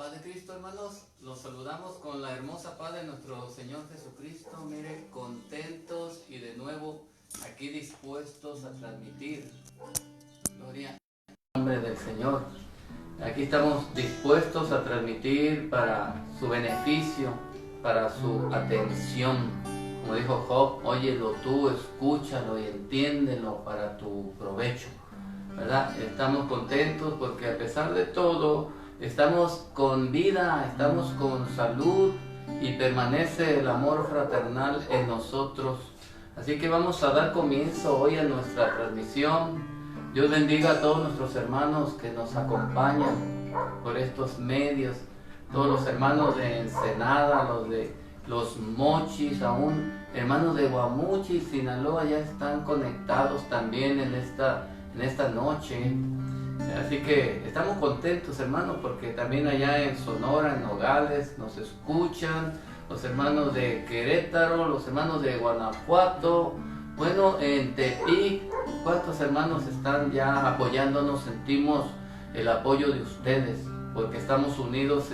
Paz de Cristo, hermanos, los saludamos con la hermosa paz de nuestro Señor Jesucristo. Mire, contentos y de nuevo aquí dispuestos a transmitir. Gloria al nombre del Señor. Aquí estamos dispuestos a transmitir para su beneficio, para su atención. Como dijo Job, óyelo tú, escúchalo y entiéndelo para tu provecho, ¿verdad? Estamos contentos porque a pesar de todo, estamos con vida, estamos con salud y permanece el amor fraternal en nosotros. Así que vamos a dar comienzo hoy a nuestra transmisión. Dios bendiga a todos nuestros hermanos que nos acompañan por estos medios, todos los hermanos de Ensenada, los de Los Mochis, aún hermanos de Guamuchi, Sinaloa, ya están conectados también en esta noche. Así que estamos contentos, hermanos, porque también allá en Sonora, en Nogales, nos escuchan los hermanos de Querétaro, los hermanos de Guanajuato, bueno, en Tepic, cuántos hermanos están ya apoyándonos. Sentimos el apoyo de ustedes, porque estamos unidos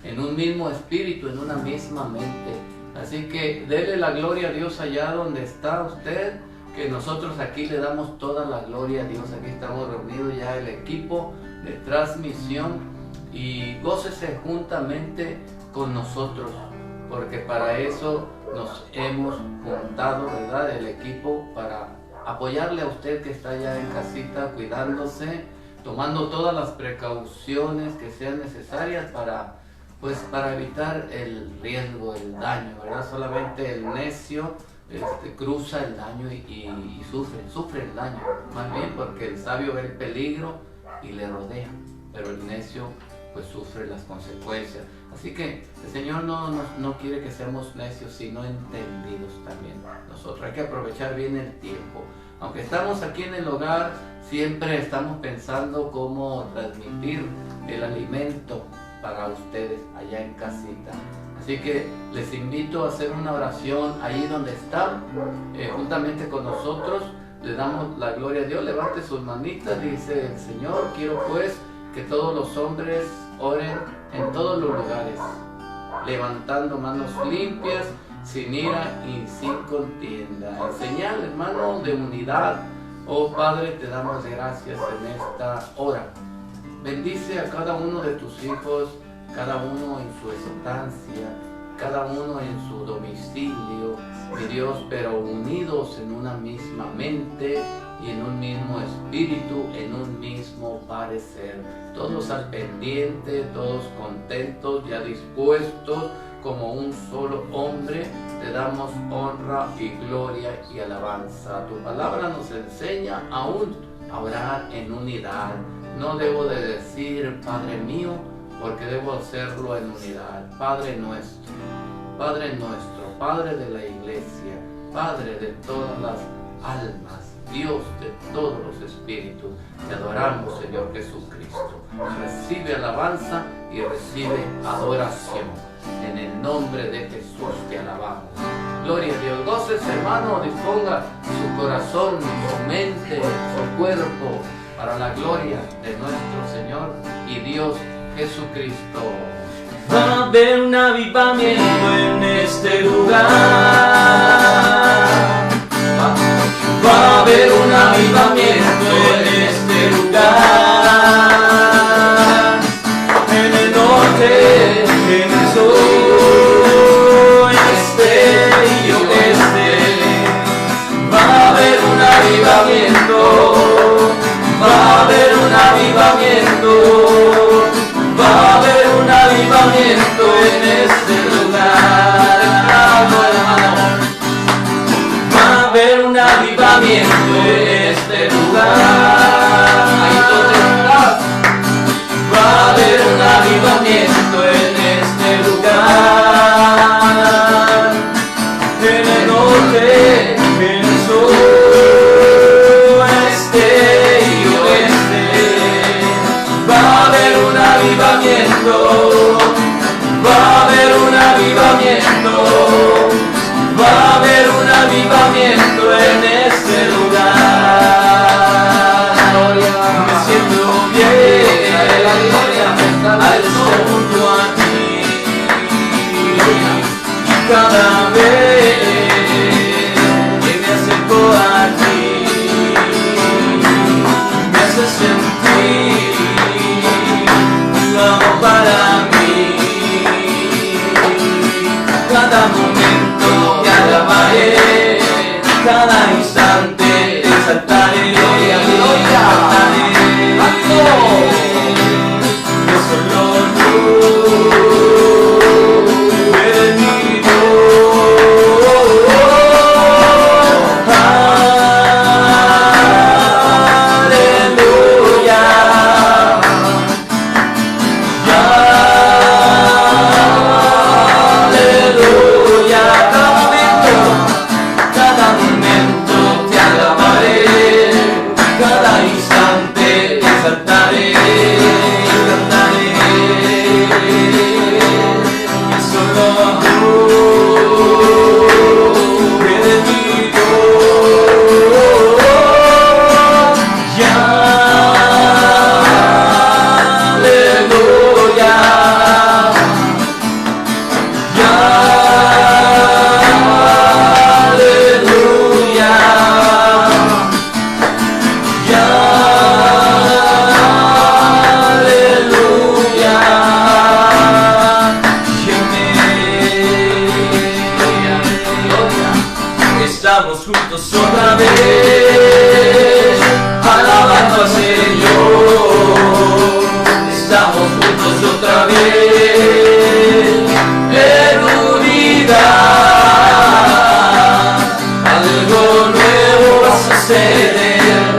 en un mismo espíritu, en una misma mente. Así que dele la gloria a Dios allá donde está usted, que nosotros aquí le damos toda la gloria a Dios. Aquí estamos reunidos ya el equipo de transmisión y gócese juntamente con nosotros, porque para eso nos hemos juntado, ¿verdad? El equipo para apoyarle a usted que está allá en casita, cuidándose, tomando todas las precauciones que sean necesarias para evitar el riesgo, el daño, ¿verdad? Solamente el necio cruza el daño y sufre el daño, más bien porque el sabio ve el peligro y le rodea, pero el necio pues sufre las consecuencias. Así que el Señor no quiere que seamos necios, sino entendidos también. Nosotros hay que aprovechar bien el tiempo. Aunque estamos aquí en el hogar, siempre estamos pensando cómo transmitir el alimento para ustedes allá en casita. Así que les invito a hacer una oración ahí donde están, juntamente con nosotros. Le damos la gloria a Dios. Levante sus manitas, dice el Señor: quiero pues que todos los hombres oren en todos los lugares, levantando manos limpias, sin ira y sin contienda. En señal, hermano, de unidad, oh Padre, te damos gracias en esta hora. Bendice a cada uno de tus hijos, cada uno en su estancia, cada uno en su domicilio, mi Dios, pero unidos en una misma mente y en un mismo espíritu, en un mismo parecer. Todos al pendiente, todos contentos, ya dispuestos como un solo hombre. Te damos honra y gloria y alabanza. Tu palabra nos enseña aún a orar en unidad. No debo de decir Padre mío, porque debo hacerlo en unidad. Padre nuestro, Padre de la iglesia, Padre de todas las almas, Dios de todos los espíritus, te adoramos, Señor Jesucristo. Recibe alabanza y recibe adoración. En el nombre de Jesús te alabamos. Gloria a Dios. Goces, hermano, disponga su corazón, su mente, su cuerpo para la gloria de nuestro Señor y Dios Jesucristo. Va a haber un avivamiento en este lugar. Va a haber un avivamiento en este lugar. En el norte, en el sur, este y oeste. Va a haber un avivamiento. Va a haber un avivamiento. Va a haber un avivamiento en este lugar. Va a haber un avivamiento en este lugar. Va a haber un avivamiento en este lugar. En el norte, en el sur, este y oeste. Va a haber un avivamiento, va a haber un avivamiento, va a haber un avivamiento en este lugar. Me siento bien, alzo junto a cada vez que me acerco a ti, me hace sentir tu amor para mí. Cada momento te alabaré, cada instante te exaltaré, gloria, gloria, yo solo tú eres mi Dios. Aleluya, aleluya, cada momento te alabaré, cada instante te exaltaré, cantaré, y solo tú eres mi Dios. Ya, aleluya, ya, aleluya, ya, aleluya, estamos juntos otra vez, alabando al Señor. Estamos juntos otra vez, en unidad. Algo nuevo va a suceder,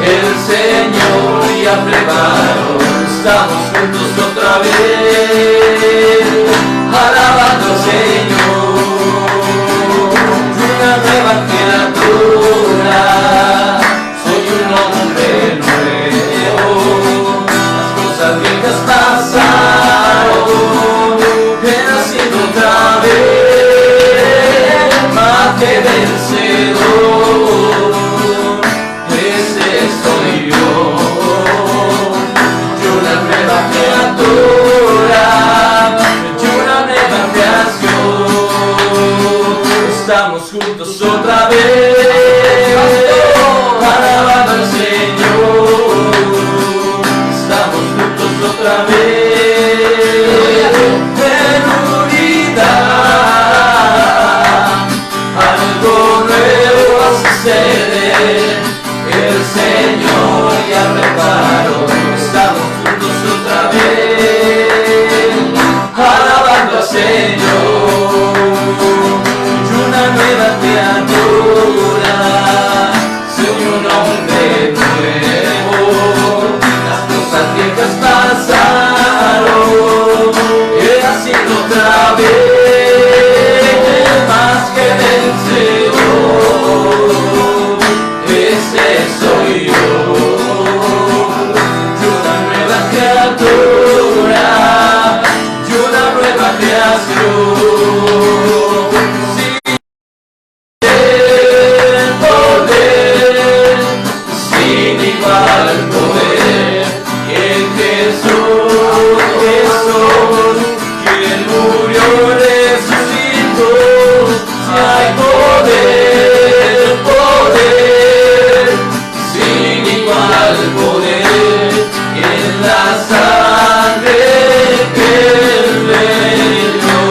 el Señor ya preparó. Estamos juntos otra vez, alabando al Señor. Una nueva criatura, soy un hombre nuevo. Las cosas viejas pasaron, he nacido otra vez, más que vencedor. Ese soy yo, una nueva criatura, una nueva creación. Estamos juntos otra vez, alabando al Señor. Estamos juntos otra vez, en unidad. Algo nuevo va a suceder, el Señor ya preparó. Estamos juntos otra vez, alabando al Señor. Una nueva criatura, soy un hombre nuevo. Las cosas viejas pasaron, he nacido otra vez, más que vencedor. Ese soy yo, una nueva criatura, una nueva creación. Al poder en Jesús, quien murió y resucitó. Si hay poder, poder, sin igual poder en la sangre que Él me dio.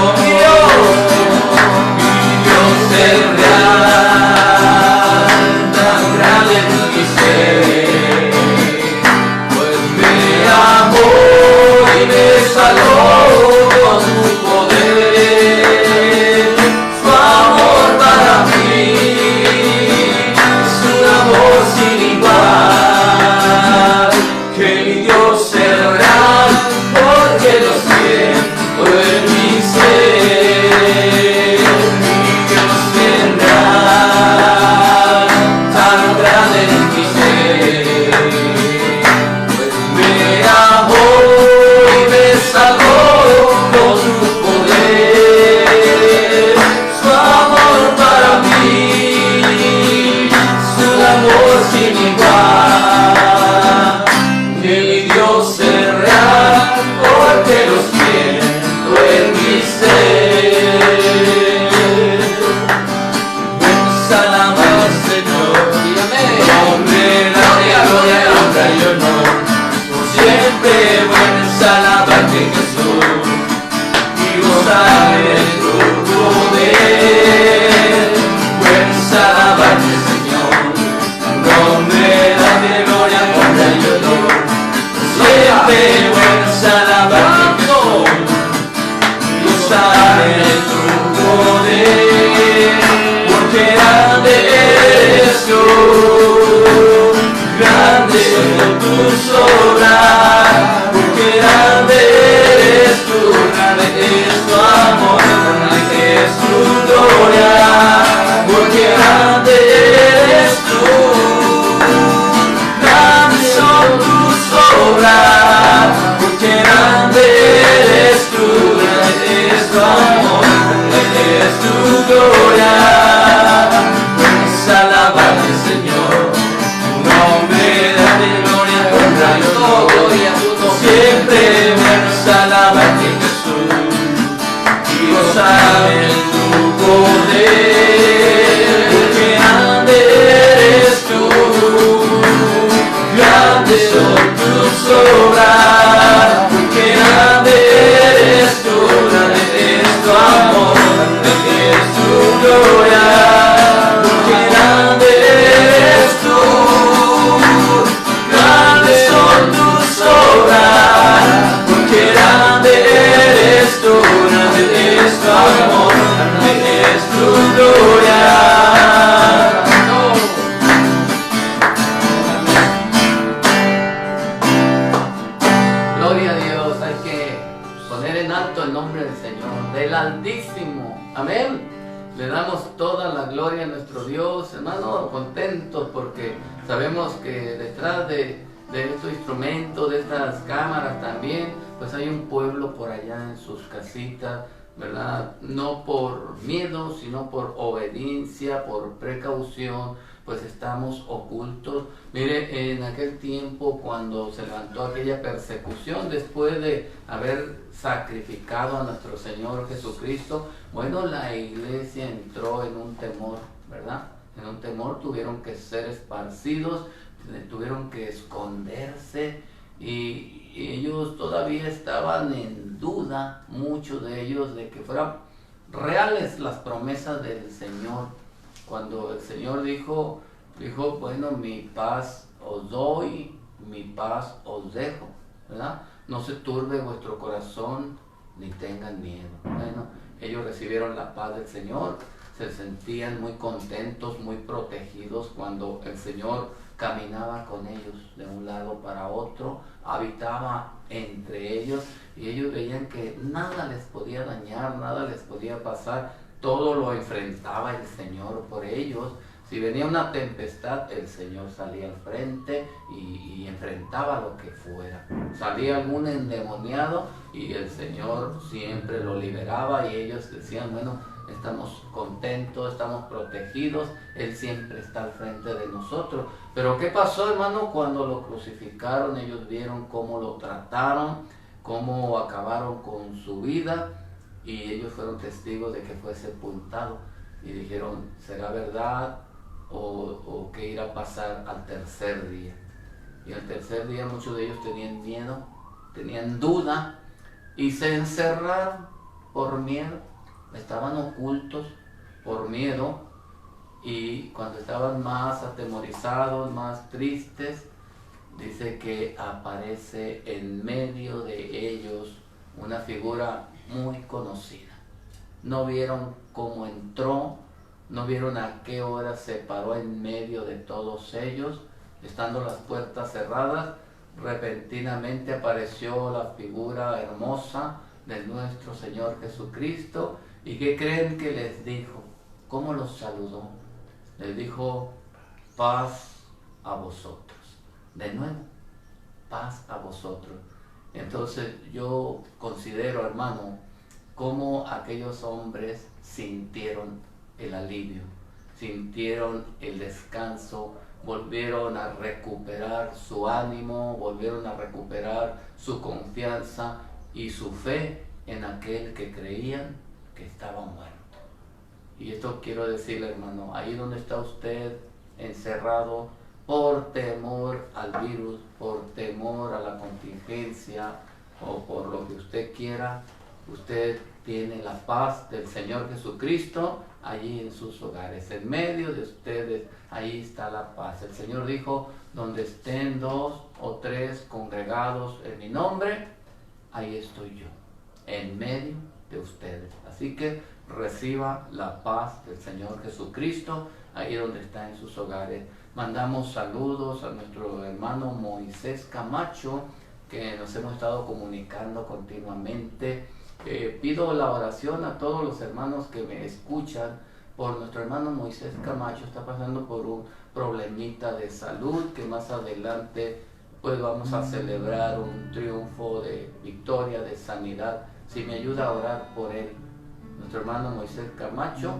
alabarte Jesús y gozar de tu poder. Puedes alabarte Señor, tu nombre date gloria, honra y honor. Siempre puedes alabarte Jesús y gozar de tu poder. Porque grande eres tú, grande son tus obras, porque grande eres tú, grande es tu amor, grande es tu gloria, porque grande eres tú, grandes son tus obras, porque grande eres tú, grande es tu amor, grande es tu gloria. Puedes alabarte Señor, tu nombre date gloria, honra y honor. Siempre puedes alabarte Jesús y gozar en tu poder, porque grande eres tú, grandes son tus obras, porque grande eres tú, grande es tu amor, grande es tu gloria, porque grande eres tú, grandes son tus obras, porque grande eres tú, grande es tu amor, grande es tu gloria. Gloria a Dios, hay que poner en alto el nombre del Señor, del Altísimo. Amén. Le damos toda la gloria a nuestro Dios, hermano, contentos porque sabemos que detrás de estos instrumentos, de estas cámaras también, pues hay un pueblo por allá en sus casitas, ¿verdad? No por miedo, sino por obediencia, por precaución, pues estamos ocultos. Mire, en aquel tiempo cuando se levantó aquella persecución después de haber sacrificado a nuestro Señor Jesucristo, bueno, la iglesia entró en un temor, ¿verdad? En un temor, tuvieron que ser esparcidos, tuvieron que esconderse y ellos todavía estaban en duda, muchos de ellos, de que fueran reales las promesas del Señor. Cuando el Señor dijo, bueno, mi paz os doy, mi paz os dejo, ¿verdad? No se turbe vuestro corazón, ni tengan miedo. Bueno, ellos recibieron la paz del Señor, se sentían muy contentos, muy protegidos cuando el Señor caminaba con ellos de un lado para otro, habitaba entre ellos y ellos veían que nada les podía dañar, nada les podía pasar, todo lo enfrentaba el Señor por ellos. Si venía una tempestad, el Señor salía al frente y enfrentaba lo que fuera. Salía algún endemoniado y el Señor siempre lo liberaba y ellos decían, bueno, estamos contentos, estamos protegidos, Él siempre está al frente de nosotros. Pero ¿qué pasó, hermano? Cuando lo crucificaron, ellos vieron cómo lo trataron, cómo acabaron con su vida y ellos fueron testigos de que fue sepultado y dijeron, ¿será verdad o qué irá a pasar al tercer día? Y al tercer día muchos de ellos tenían miedo, tenían duda y se encerraron por miedo, estaban ocultos por miedo y cuando estaban más atemorizados, más tristes, dice que aparece en medio de ellos una figura muy conocida. No vieron cómo entró, no vieron a qué hora se paró en medio de todos ellos, estando las puertas cerradas, repentinamente apareció la figura hermosa de nuestro Señor Jesucristo. ¿Y qué creen que les dijo? ¿Cómo los saludó? Les dijo, paz a vosotros. De nuevo, paz a vosotros. Entonces yo considero, hermano, cómo aquellos hombres sintieron el alivio, sintieron el descanso, volvieron a recuperar su ánimo, volvieron a recuperar su confianza y su fe en aquel que creían que estaba muerto. Y esto quiero decirle, hermano, ahí donde está usted encerrado por temor al virus, por temor a la contingencia, o por lo que usted quiera, usted tiene la paz del Señor Jesucristo allí en sus hogares. En medio de ustedes, ahí está la paz. El Señor dijo, donde estén 2 o 3 congregados en mi nombre, ahí estoy yo, en medio de ustedes. Así que reciba la paz del Señor Jesucristo ahí donde está en sus hogares. Mandamos saludos a nuestro hermano Moisés Camacho, que nos hemos estado comunicando continuamente. Pido la oración a todos los hermanos que me escuchan por nuestro hermano Moisés Camacho. Está pasando por un problemita de salud que más adelante pues vamos a celebrar un triunfo de victoria, de sanidad. Si me ayuda a orar por él, nuestro hermano Moisés Camacho.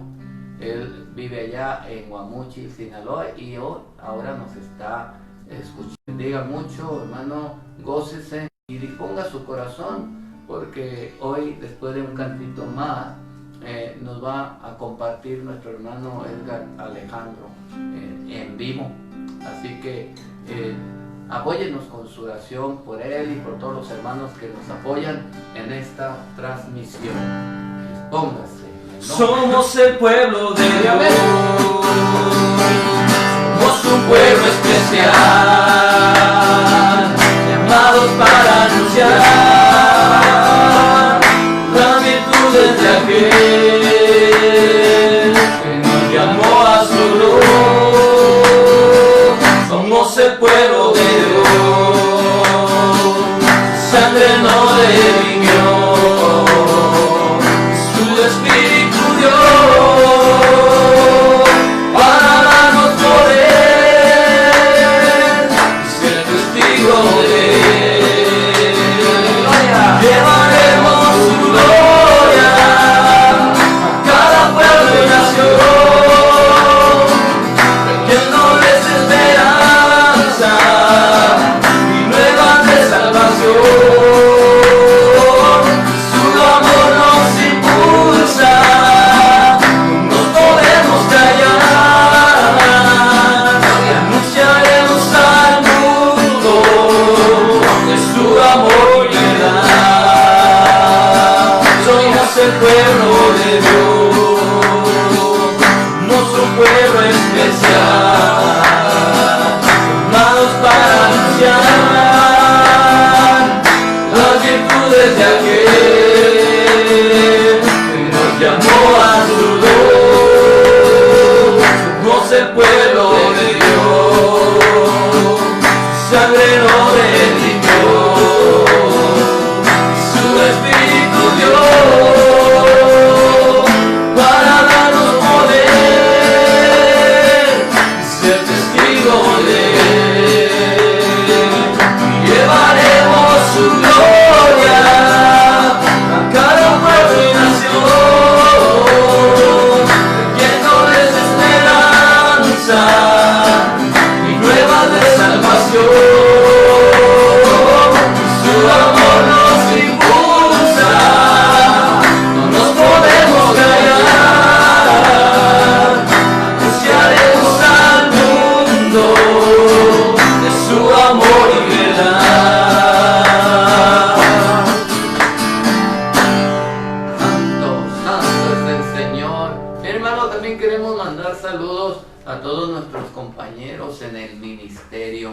Él vive allá en Guamuchi, Sinaloa, y ahora nos está escuchando. Diga mucho, hermano, gócese y disponga su corazón, porque hoy, después de un cantito más, nos va a compartir nuestro hermano Edgar Alejandro en vivo. Así que apóyenos con su oración por él y por todos los hermanos que nos apoyan en esta transmisión. Póngase. Somos el pueblo de Dios, somos un pueblo especial, llamados para anunciar las virtudes de aquel que nos llamó a su luz. Somos el pueblo de Dios, sangre no derrimió, su espíritu dio para darnos poder y ser testigos de él. Llevaremos su gloria a cada pueblo y nación, trayéndoles esperanza y nuevas de salvación. Su amor nos impulsa, no nos podemos callar, y anunciaremos al mundo de su amor y verdad. Somos el pueblo de Dios, somos un pueblo especial, llamados para anunciar las virtudes de aquel que nos llamó a su luz. Somos el pueblo de Dios, su sangre no derritió, su espíritu dio para darnos poder y ser testigos de él. Llevaremos su gloria a cada pueblo y nación, trayéndoles esperanza y nuevas de salvación. Su amor nos impulsa, no nos podemos callar, anunciaremos al mundo de su amor y verdad. Santo, santo es el Señor. Hermano, también queremos mandar saludos a todos nuestros compañeros en el ministerio.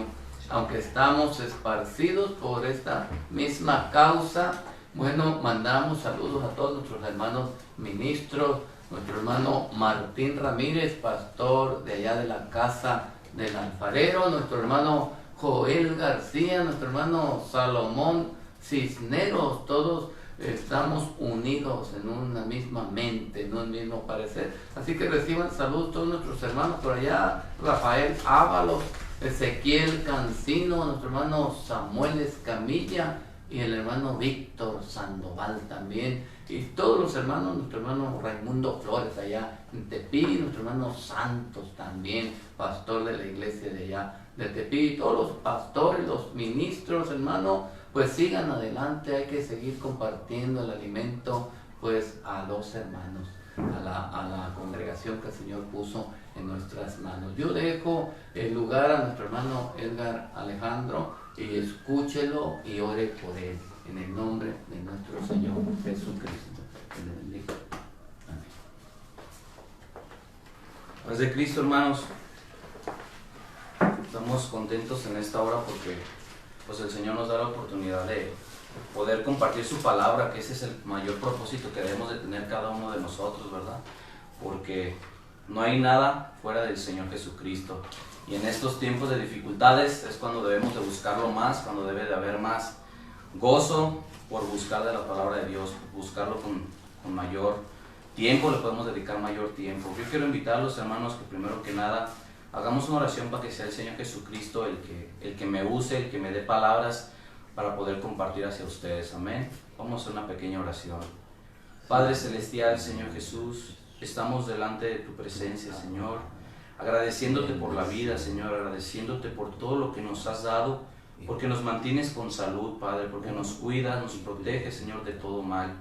Aunque estamos esparcidos por esta misma causa, bueno, mandamos saludos a todos nuestros hermanos ministros, nuestro hermano Martín Ramírez, pastor de allá de la casa del alfarero, nuestro hermano Joel García, nuestro hermano Salomón Cisneros. Todos estamos unidos en una misma mente, en un mismo parecer. Así que reciban saludos todos nuestros hermanos por allá, Rafael Ábalos, Ezequiel Cancino, nuestro hermano Samuel Escamilla y el hermano Víctor Sandoval también, y todos los hermanos, nuestro hermano Raimundo Flores allá en Tepi, nuestro hermano Santos también, pastor de la iglesia de allá de Tepi, todos los pastores, los ministros, hermano, pues sigan adelante, hay que seguir compartiendo el alimento pues a los hermanos, a la congregación que el Señor puso en nuestras manos. Yo dejo el lugar a nuestro hermano Edgar Alejandro y escúchelo y ore por él. En el nombre de nuestro Señor Jesucristo. Que le bendiga. Amén. Paz de Cristo, hermanos. Estamos contentos en esta hora porque pues el Señor nos da la oportunidad de poder compartir su palabra, que ese es el mayor propósito que debemos de tener cada uno de nosotros, ¿verdad? Porque no hay nada fuera del Señor Jesucristo. Y en estos tiempos de dificultades es cuando debemos de buscarlo más, cuando debe de haber más gozo por buscar de la palabra de Dios, buscarlo con mayor tiempo, le podemos dedicar mayor tiempo. Yo quiero invitar a los hermanos que primero que nada hagamos una oración para que sea el Señor Jesucristo el que me use, el que me dé palabras para poder compartir hacia ustedes. Amén. Vamos a hacer una pequeña oración. Padre Celestial, Señor Jesús, estamos delante de tu presencia, Señor, agradeciéndote por la vida, Señor, agradeciéndote por todo lo que nos has dado, porque nos mantienes con salud, Padre, porque nos cuidas, nos proteges, Señor, de todo mal.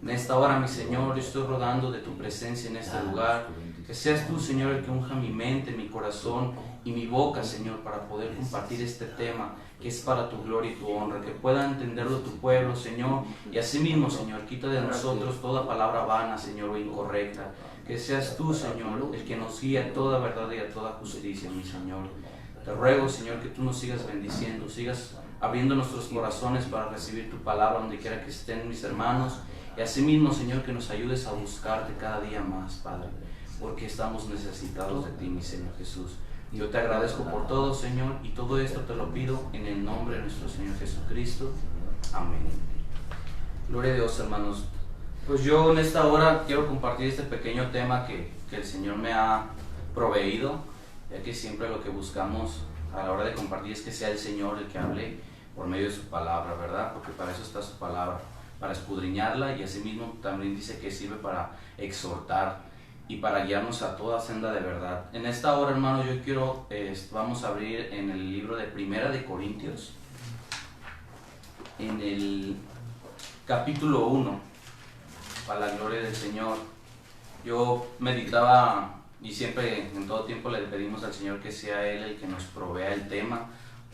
En esta hora, mi Señor, yo estoy rogando de tu presencia en este lugar, que seas tú, Señor, el que unja mi mente, mi corazón y mi boca, Señor, para poder compartir este tema que es para tu gloria y tu honra, que pueda entenderlo tu pueblo, Señor, y asimismo, Señor, quita de nosotros toda palabra vana, Señor, o incorrecta, que seas tú, Señor, el que nos guía a toda verdad y a toda justicia, mi Señor. Te ruego, Señor, que tú nos sigas bendiciendo, sigas abriendo nuestros corazones para recibir tu palabra donde quiera que estén mis hermanos, y asimismo, Señor, que nos ayudes a buscarte cada día más, Padre, porque estamos necesitados de ti, mi Señor Jesús. Yo te agradezco por todo, Señor, y todo esto te lo pido en el nombre de nuestro Señor Jesucristo. Amén. Gloria a Dios, hermanos. Pues yo en esta hora quiero compartir este pequeño tema que el Señor me ha proveído, ya que siempre lo que buscamos a la hora de compartir es que sea el Señor el que hable por medio de su palabra, ¿verdad? Porque para eso está su palabra, para escudriñarla, y asimismo también dice que sirve para exhortar y para guiarnos a toda senda de verdad. En esta hora, hermanos, yo quiero, vamos a abrir en el libro de Primera de Corintios, en el capítulo 1, para la gloria del Señor. Yo meditaba, y siempre en todo tiempo le pedimos al Señor que sea Él el que nos provea el tema,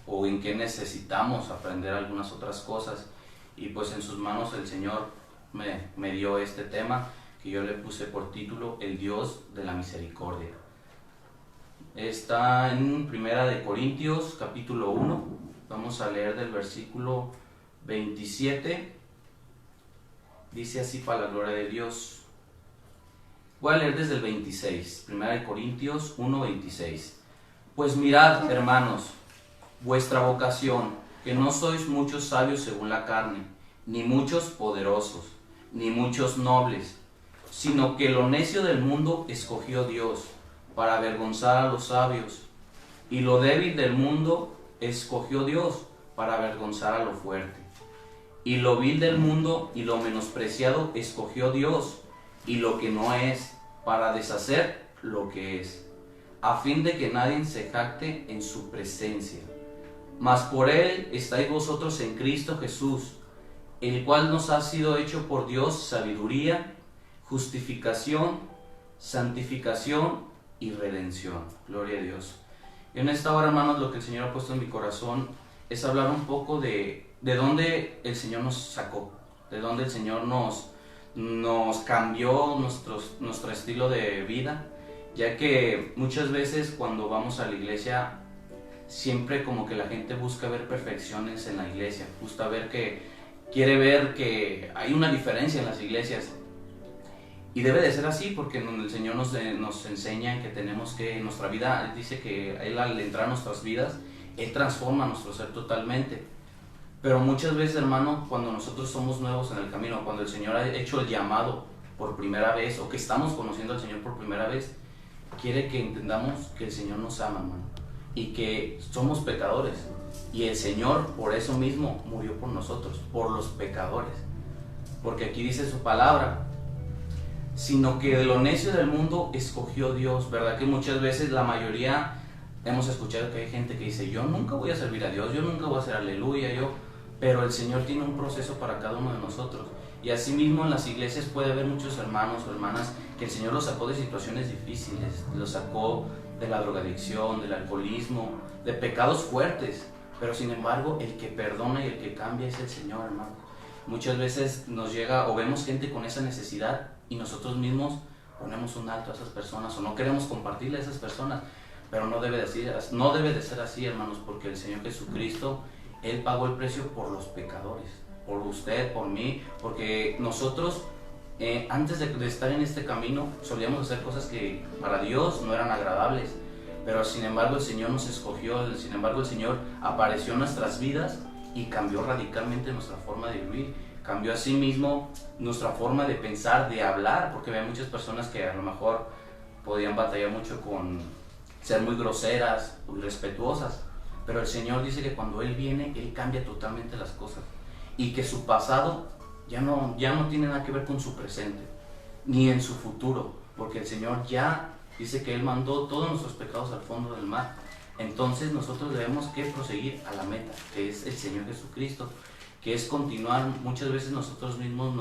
o en qué necesitamos aprender algunas otras cosas, y pues en sus manos el Señor me dio este tema, que yo le puse por título El Dios de la Misericordia. Está en Primera de Corintios capítulo 1, vamos a leer del versículo 27, dice así para la gloria de Dios. Voy a leer desde el 26, Primera de Corintios 1, 26. Pues mirad, hermanos, vuestra vocación, que no sois muchos sabios según la carne, ni muchos poderosos, ni muchos nobles, sino que lo necio del mundo escogió Dios para avergonzar a los sabios, y lo débil del mundo escogió Dios para avergonzar a lo fuerte, y lo vil del mundo y lo menospreciado escogió Dios, y lo que no es, para deshacer lo que es, a fin de que nadie se jacte en su presencia. Mas por él estáis vosotros en Cristo Jesús, el cual nos ha sido hecho por Dios sabiduría, justificación, santificación y redención. Gloria a Dios. Y en esta hora, hermanos, lo que el Señor ha puesto en mi corazón es hablar un poco de dónde el Señor nos sacó, de dónde el Señor nos cambió nuestro estilo de vida, ya que muchas veces cuando vamos a la iglesia, siempre como que la gente busca ver perfecciones en la iglesia, quiere ver que hay una diferencia en las iglesias. Y debe de ser así, porque el Señor nos enseña que tenemos que, en nuestra vida, dice que Él al entrar a nuestras vidas, Él transforma nuestro ser totalmente. Pero muchas veces, hermano, cuando nosotros somos nuevos en el camino, cuando el Señor ha hecho el llamado por primera vez, o que estamos conociendo al Señor por primera vez, quiere que entendamos que el Señor nos ama, hermano, y que somos pecadores. Y el Señor, por eso mismo, murió por nosotros, por los pecadores. Porque aquí dice su palabra, sino que de lo necio del mundo escogió Dios, ¿verdad? Que muchas veces la mayoría hemos escuchado que hay gente que dice, yo nunca voy a servir a Dios, yo nunca voy a hacer aleluya, pero el Señor tiene un proceso para cada uno de nosotros. Y asimismo en las iglesias puede haber muchos hermanos o hermanas que el Señor los sacó de situaciones difíciles, los sacó de la drogadicción, del alcoholismo, de pecados fuertes, pero sin embargo el que perdona y el que cambia es el Señor, hermano. Muchas veces nos llega o vemos gente con esa necesidad y nosotros mismos ponemos un alto a esas personas o no queremos compartirle a esas personas, pero no debe de ser así, hermanos, porque el Señor Jesucristo, Él pagó el precio por los pecadores, por usted, por mí, porque nosotros antes de estar en este camino solíamos hacer cosas que para Dios no eran agradables, pero sin embargo el Señor nos escogió, sin embargo el Señor apareció en nuestras vidas y cambió radicalmente nuestra forma de vivir, cambió así mismo nuestra forma de pensar, de hablar, porque había muchas personas que a lo mejor podían batallar mucho con ser muy groseras, muy respetuosas, pero el Señor dice que cuando Él viene, Él cambia totalmente las cosas y que su pasado ya no tiene nada que ver con su presente, ni en su futuro, porque el Señor ya dice que Él mandó todos nuestros pecados al fondo del mar. Entonces nosotros debemos que proseguir a la meta, que es el Señor Jesucristo, que es continuar. Muchas veces nosotros mismos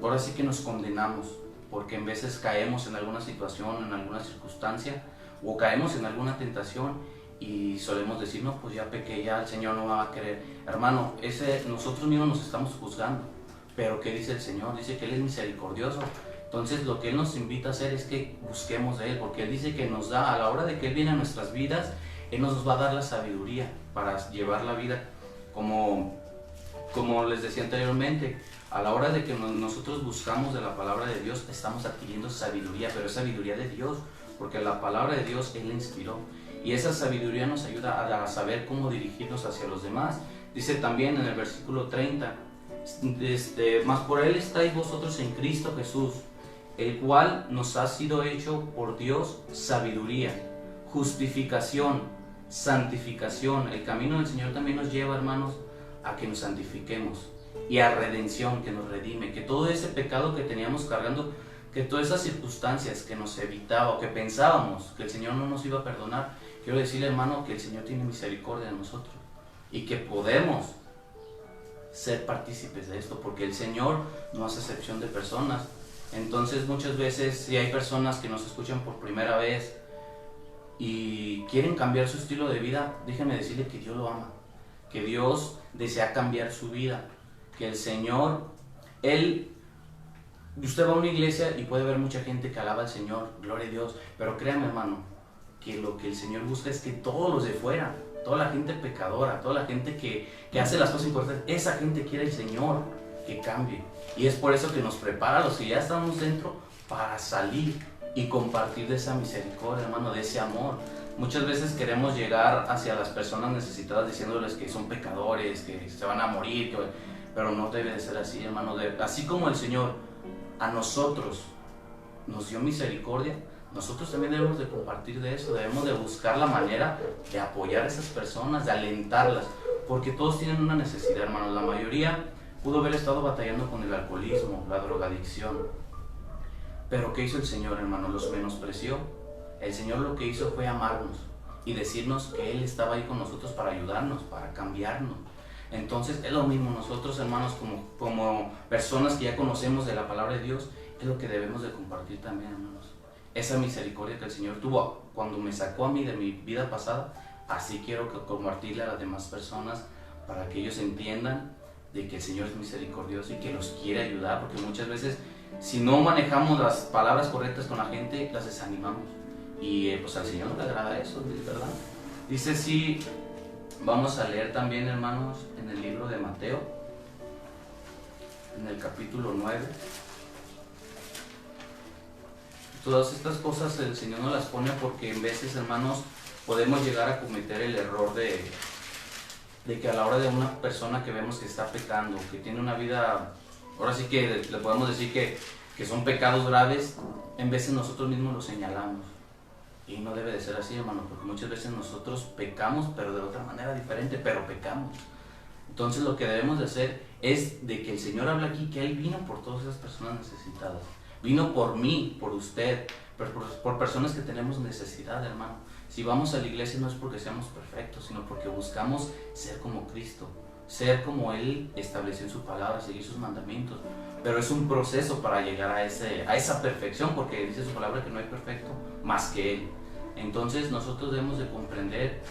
ahora sí que nos condenamos, porque en veces caemos en alguna situación, en alguna circunstancia, o caemos en alguna tentación y solemos decir, no, pues ya pequé, ya el Señor no me va a querer. Hermano, nosotros mismos nos estamos juzgando, pero ¿qué dice el Señor? Dice que Él es misericordioso. Entonces lo que Él nos invita a hacer es que busquemos de Él, porque Él dice que nos da, a la hora de que Él viene a nuestras vidas, Él nos va a dar la sabiduría para llevar la vida. Como les decía anteriormente, a la hora de que nosotros buscamos de la palabra de Dios, estamos adquiriendo sabiduría, pero es sabiduría de Dios, porque la palabra de Dios Él la inspiró. Y esa sabiduría nos ayuda a saber cómo dirigirnos hacia los demás. Dice también en el versículo 30, mas por Él estáis vosotros en Cristo Jesús, el cual nos ha sido hecho por Dios sabiduría, justificación, santificación. El camino del Señor también nos lleva, hermanos, a que nos santifiquemos y a redención, que nos redime, que todo ese pecado que teníamos cargando, que todas esas circunstancias que nos evitaba o que pensábamos que el Señor no nos iba a perdonar, quiero decirle, hermano, que el Señor tiene misericordia de nosotros y que podemos ser partícipes de esto, porque el Señor no hace excepción de personas. Entonces muchas veces si hay personas que nos escuchan por primera vez y quieren cambiar su estilo de vida, déjenme decirle que Dios lo ama, que Dios desea cambiar su vida, que el Señor, usted va a una iglesia y puede ver mucha gente que alaba al Señor, gloria a Dios, pero créame, hermano, que lo que el Señor busca es que todos los de fuera, toda la gente pecadora, toda la gente que hace las cosas importantes, esa gente quiere el Señor que cambie. Y es por eso que nos prepara a los que ya estamos dentro para salir y compartir de esa misericordia, hermano, de ese amor. Muchas veces queremos llegar hacia las personas necesitadas diciéndoles que son pecadores, que se van a morir, pero no debe de ser así, hermano. Así como el Señor a nosotros nos dio misericordia, nosotros también debemos de compartir de eso, debemos de buscar la manera de apoyar a esas personas, de alentarlas, porque todos tienen una necesidad, hermano. La mayoría pudo haber estado batallando con el alcoholismo, la drogadicción, pero ¿qué hizo el Señor, hermano? Los menospreció. El Señor lo que hizo fue amarnos y decirnos que Él estaba ahí con nosotros para ayudarnos, para cambiarnos. Entonces es lo mismo, nosotros, hermanos, como personas que ya conocemos de la palabra de Dios, es lo que debemos de compartir también, hermanos. Esa misericordia que el Señor tuvo cuando me sacó a mí de mi vida pasada, así quiero compartirle a las demás personas para que ellos entiendan de que el Señor es misericordioso y que los quiere ayudar, porque muchas veces si no manejamos las palabras correctas con la gente, las desanimamos y pues al Señor no le agrada eso, ¿verdad? Dice, sí, vamos a leer también, hermanos, en el libro de Mateo, en el capítulo 9. Todas estas cosas el Señor nos las pone porque en veces, hermanos, podemos llegar a cometer el error de que a la hora de una persona que vemos que está pecando, que tiene una vida, ahora sí que le podemos decir que son pecados graves, en veces nosotros mismos los señalamos. Y no debe de ser así, hermano, porque muchas veces nosotros pecamos, pero de otra manera diferente, pero pecamos. Entonces lo que debemos de hacer es de que el Señor habla aquí, que Él vino por todas esas personas necesitadas. Vino por mí, por usted, por personas que tenemos necesidad, hermano. Si vamos a la iglesia no es porque seamos perfectos, sino porque buscamos ser como Cristo, ser como Él estableció en su palabra, seguir sus mandamientos. Pero es un proceso para llegar a esa perfección, porque dice su palabra que no hay perfecto más que Él. Entonces nosotros debemos de comprender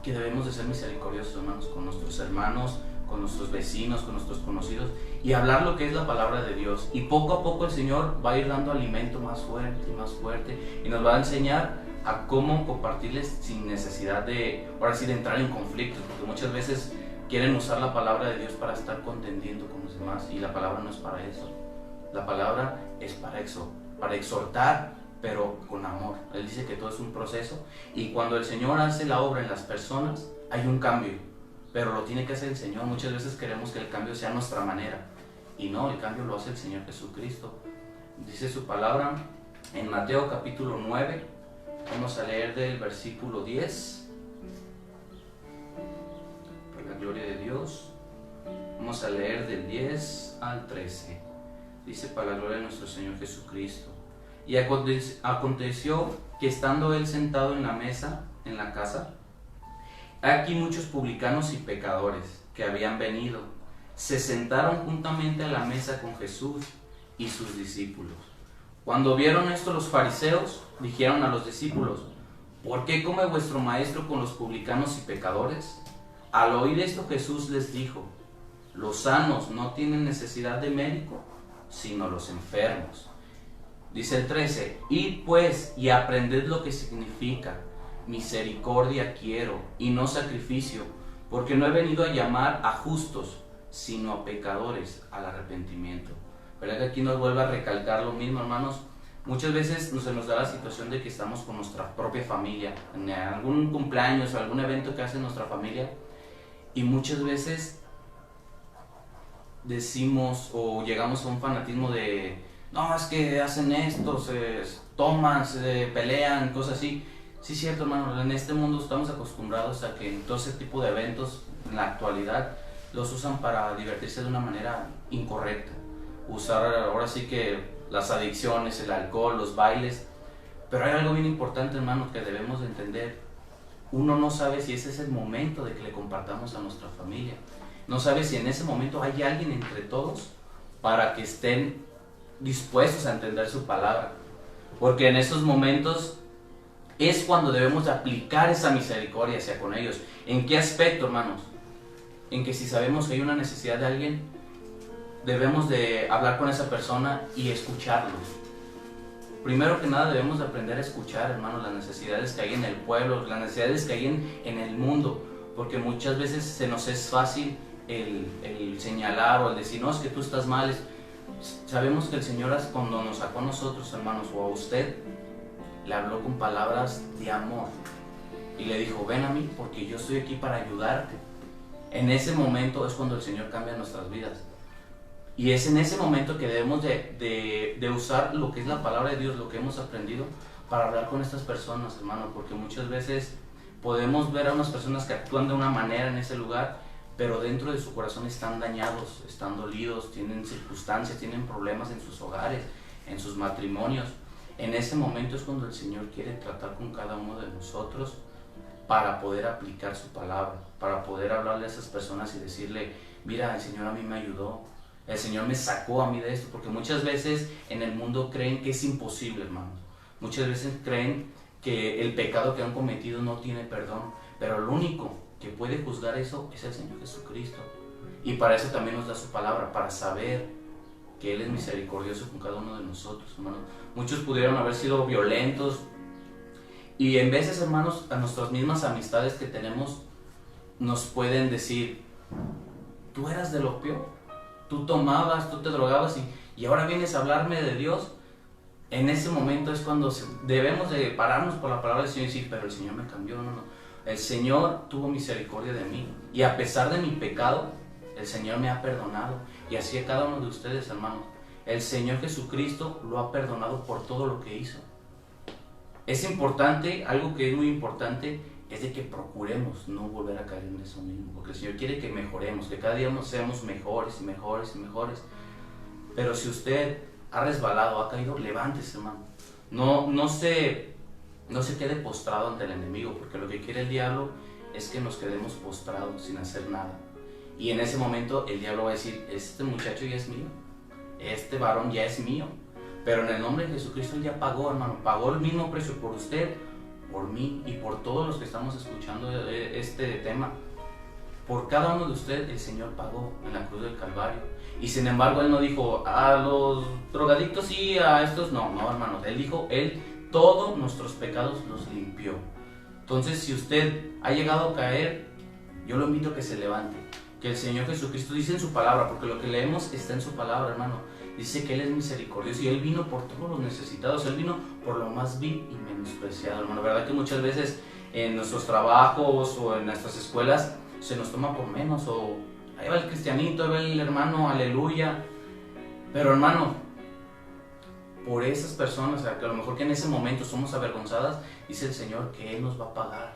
que debemos de ser misericordiosos, hermanos, con nuestros hermanos, con nuestros vecinos, con nuestros conocidos, y hablar lo que es la palabra de Dios. Y poco a poco el Señor va a ir dando alimento más fuerte, y nos va a enseñar a cómo compartirles sin necesidad de, ahora sí, de entrar en conflictos, porque muchas veces quieren usar la palabra de Dios para estar contendiendo con los demás, y la palabra no es para eso. La palabra es para exhortar, pero con amor. Él dice que todo es un proceso, y cuando el Señor hace la obra en las personas, hay un cambio, pero lo tiene que hacer el Señor. Muchas veces queremos que el cambio sea a nuestra manera, y no, el cambio lo hace el Señor Jesucristo. Dice su palabra en Mateo capítulo 9, vamos a leer del versículo 10, por la gloria de Dios. Vamos a leer del 10 al 13. Dice: para la gloria de nuestro Señor Jesucristo. Y aconteció que estando él sentado en la mesa, en la casa, aquí muchos publicanos y pecadores que habían venido, se sentaron juntamente a la mesa con Jesús y sus discípulos. Cuando vieron esto los fariseos, dijeron a los discípulos: ¿por qué come vuestro maestro con los publicanos y pecadores? Al oír esto Jesús les dijo: los sanos no tienen necesidad de médico, sino los enfermos. Dice el 13: id pues y aprended lo que significa misericordia quiero y no sacrificio, porque no he venido a llamar a justos, sino a pecadores al arrepentimiento. ¿Verdad que aquí nos vuelve a recalcar lo mismo, hermanos? Muchas veces se nos da la situación de que estamos con nuestra propia familia, en algún cumpleaños o algún evento que hace nuestra familia, y muchas veces decimos o llegamos a un fanatismo de: no, es que hacen esto, se toman, se pelean, cosas así. Sí, cierto, hermano, en este mundo estamos acostumbrados a que todo ese tipo de eventos en la actualidad los usan para divertirse de una manera incorrecta. Usar ahora sí que las adicciones, el alcohol, los bailes. Pero hay algo bien importante, hermano, que debemos de entender. Uno no sabe si ese es el momento de que le compartamos a nuestra familia. No sabe si en ese momento hay alguien entre todos para que estén dispuestos a entender su palabra, porque en esos momentos es cuando debemos de aplicar esa misericordia hacia con ellos. ¿En qué aspecto, hermanos? En que si sabemos que hay una necesidad de alguien, debemos de hablar con esa persona y escucharlos. Primero que nada debemos de aprender a escuchar, hermanos, las necesidades que hay en el pueblo, las necesidades que hay en el mundo, porque muchas veces se nos es fácil el señalar o el decir: no, es que tú estás mal. Sabemos que el Señor, cuando nos sacó a nosotros, hermanos, o a usted, le habló con palabras de amor y le dijo: ven a mí porque yo estoy aquí para ayudarte. En ese momento es cuando el Señor cambia nuestras vidas, y es en ese momento que debemos de usar lo que es la palabra de Dios, lo que hemos aprendido, para hablar con estas personas, hermanos, porque muchas veces podemos ver a unas personas que actúan de una manera en ese lugar, pero dentro de su corazón están dañados, están dolidos, tienen circunstancias, tienen problemas en sus hogares, en sus matrimonios. En ese momento es cuando el Señor quiere tratar con cada uno de nosotros para poder aplicar su palabra, para poder hablarle a esas personas y decirle: mira, el Señor a mí me ayudó, el Señor me sacó a mí de esto, porque muchas veces en el mundo creen que es imposible, hermanos. Muchas veces creen que el pecado que han cometido no tiene perdón, pero lo único que puede juzgar eso es el Señor Jesucristo. Y para eso también nos da su palabra, para saber que Él es misericordioso con cada uno de nosotros, hermanos. Muchos pudieron haber sido violentos, y en veces, hermanos, a nuestras mismas amistades que tenemos nos pueden decir: tú eras de lo peor, tú tomabas, tú te drogabas y ahora vienes a hablarme de Dios. En ese momento es cuando debemos de pararnos por la palabra del Señor y decir: pero el Señor me cambió. No. El Señor tuvo misericordia de mí, y a pesar de mi pecado, el Señor me ha perdonado, y así a cada uno de ustedes, hermanos. El Señor Jesucristo lo ha perdonado por todo lo que hizo. Es importante, algo que es muy importante, es de que procuremos no volver a caer en eso mismo, porque el Señor quiere que mejoremos, que cada día nos seamos mejores y mejores y mejores. Pero si usted ha resbalado, ha caído, levántese, hermano. No se quede postrado ante el enemigo, porque lo que quiere el diablo es que nos quedemos postrados sin hacer nada. Y en ese momento el diablo va a decir: este muchacho ya es mío, este varón ya es mío. Pero en el nombre de Jesucristo Él ya pagó, hermano, pagó el mismo precio por usted por mí y por todos los que estamos escuchando este tema. Por cada uno de ustedes el Señor pagó en la cruz del Calvario. Y sin embargo Él no dijo, a los drogadictos sí, a estos no, hermanos. Él dijo, Él todos nuestros pecados los limpió. Entonces, si usted ha llegado a caer, yo lo invito a que se levante. Que el Señor Jesucristo dice en su palabra, porque lo que leemos está en su palabra, hermano. Dice que Él es misericordioso y Él vino por todos los necesitados. Él vino por lo más vil y menospreciado, hermano. ¿Verdad que muchas veces en nuestros trabajos o en nuestras escuelas se nos toma por menos? O ahí va el cristianito, ahí va el hermano, aleluya. Pero hermano, por esas personas, o sea, que a lo mejor que en ese momento somos avergonzadas, dice el Señor que Él nos va a pagar.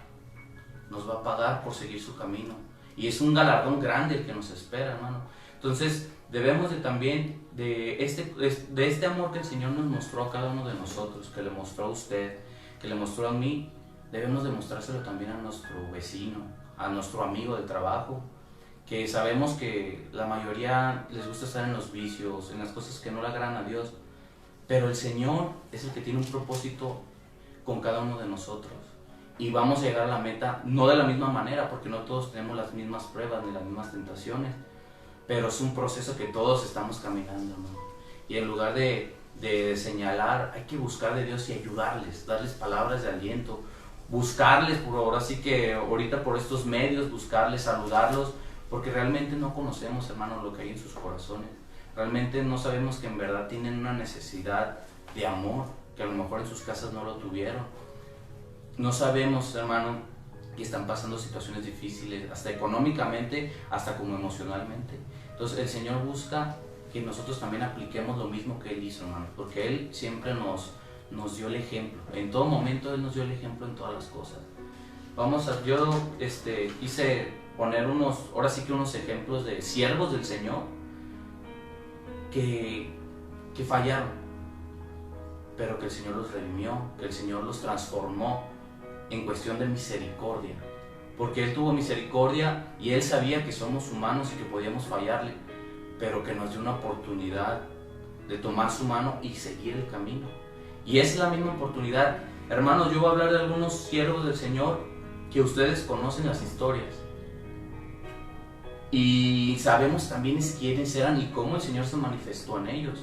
Nos va a pagar por seguir su camino. Y es un galardón grande el que nos espera, hermano. Entonces, debemos de también, de este amor que el Señor nos mostró a cada uno de nosotros, que le mostró a usted, que le mostró a mí, debemos demostrárselo también a nuestro vecino, a nuestro amigo del trabajo, que sabemos que la mayoría les gusta estar en los vicios, en las cosas que no le agradan a Dios, pero el Señor es el que tiene un propósito con cada uno de nosotros. Y vamos a llegar a la meta, no de la misma manera, porque no todos tenemos las mismas pruebas ni las mismas tentaciones, pero es un proceso que todos estamos caminando, ¿no? Y en lugar de señalar, hay que buscar de Dios y ayudarles, darles palabras de aliento, buscarles, por ahora sí que ahorita por estos medios, buscarles, saludarlos, porque realmente no conocemos, hermanos, lo que hay en sus corazones. Realmente no sabemos que en verdad tienen una necesidad de amor, que a lo mejor en sus casas no lo tuvieron. No sabemos, hermano, que están pasando situaciones difíciles, hasta económicamente, hasta como emocionalmente. Entonces el Señor busca que nosotros también apliquemos lo mismo que Él hizo, hermano, porque Él siempre nos dio el ejemplo. En todo momento Él nos dio el ejemplo en todas las cosas. Yo quise poner ahora sí que unos ejemplos de siervos del Señor que fallaron, pero que el Señor los redimió, que el Señor los transformó en cuestión de misericordia, porque Él tuvo misericordia y Él sabía que somos humanos y que podíamos fallarle, pero que nos dio una oportunidad de tomar su mano y seguir el camino. Y es la misma oportunidad, hermanos. Yo voy a hablar de algunos siervos del Señor que ustedes conocen las historias y sabemos también quiénes eran y cómo el Señor se manifestó en ellos.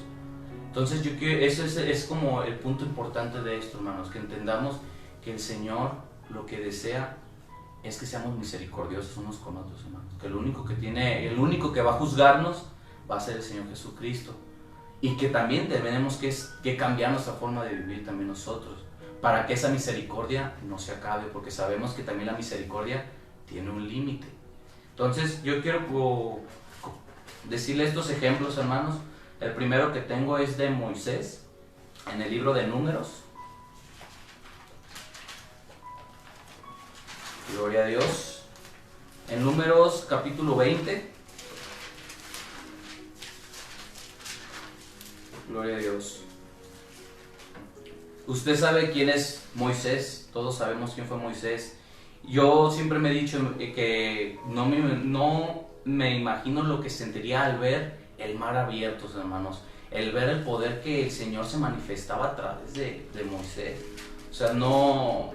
Entonces yo quiero, eso es como el punto importante de esto, hermanos, que entendamos que el Señor lo que desea es que seamos misericordiosos unos con otros, hermanos. Que el único que va a juzgarnos va a ser el Señor Jesucristo. Y que también tenemos que cambiar nuestra forma de vivir también nosotros, para que esa misericordia no se acabe, porque sabemos que también la misericordia tiene un límite. Entonces yo quiero decirle estos ejemplos, hermanos. El primero que tengo es de Moisés, en el libro de Números. Gloria a Dios. En Números capítulo 20. Gloria a Dios. Usted sabe quién es Moisés, todos sabemos quién fue Moisés. Yo siempre me he dicho que no me imagino lo que sentiría al ver el mar abierto, hermanos, el ver el poder que el Señor se manifestaba a través de Moisés. O sea, no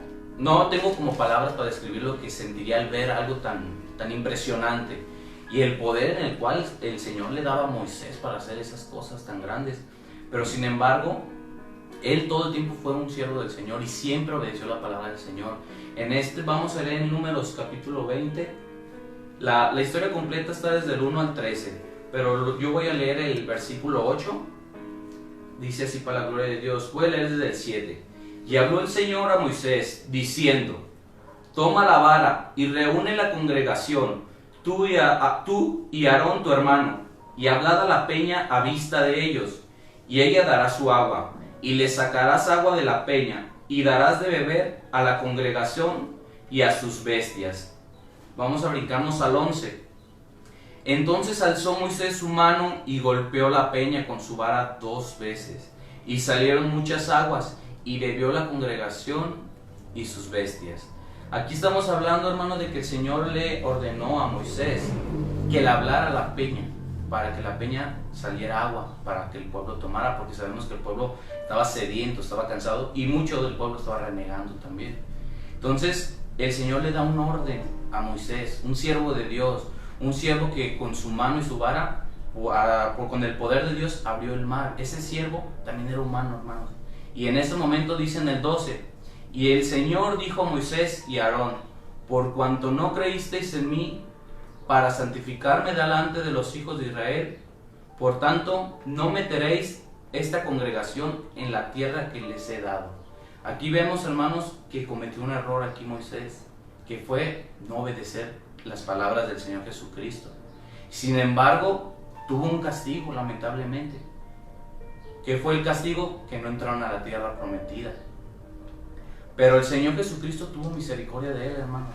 tengo como palabras para describir lo que sentiría al ver algo tan impresionante y el poder en el cual el Señor le daba a Moisés para hacer esas cosas tan grandes. Pero sin embargo, él todo el tiempo fue un siervo del Señor y siempre obedeció la palabra del Señor. Vamos a leer en Números capítulo 20. La historia completa está desde el 1 al 13, pero yo voy a leer el versículo 8. Dice así para la gloria de Dios. Voy a leer desde el 7. Y habló el Señor a Moisés, diciendo: toma la vara y reúne la congregación, tú y Aarón tu hermano, y hablad a la peña a vista de ellos, y ella dará su agua, y le sacarás agua de la peña, y darás de beber a la congregación y a sus bestias. Vamos a brincarnos al 11. Entonces alzó Moisés su mano y golpeó la peña con su vara 2 veces, y salieron muchas aguas, y bebió la congregación y sus bestias. Aquí estamos hablando, hermanos, de que el Señor le ordenó a Moisés que le hablara a la peña, para que la peña saliera agua, para que el pueblo tomara, porque sabemos que el pueblo estaba sediento, estaba cansado, y mucho del pueblo estaba renegando también. Entonces el Señor le da un orden a Moisés, un siervo de Dios, un siervo que con su mano y su vara, con el poder de Dios, abrió el mar. Ese siervo también era humano, hermanos. Y en ese momento dice en el 12, y el Señor dijo a Moisés y a Aarón, por cuanto no creísteis en mí para santificarme delante de los hijos de Israel, por tanto no meteréis esta congregación en la tierra que les he dado. Aquí vemos, hermanos, que cometió un error aquí Moisés, que fue no obedecer las palabras del Señor Jesucristo. Sin embargo, tuvo un castigo, lamentablemente. ¿Qué fue el castigo? Que no entraron a la tierra prometida. Pero el Señor Jesucristo tuvo misericordia de él, hermanos,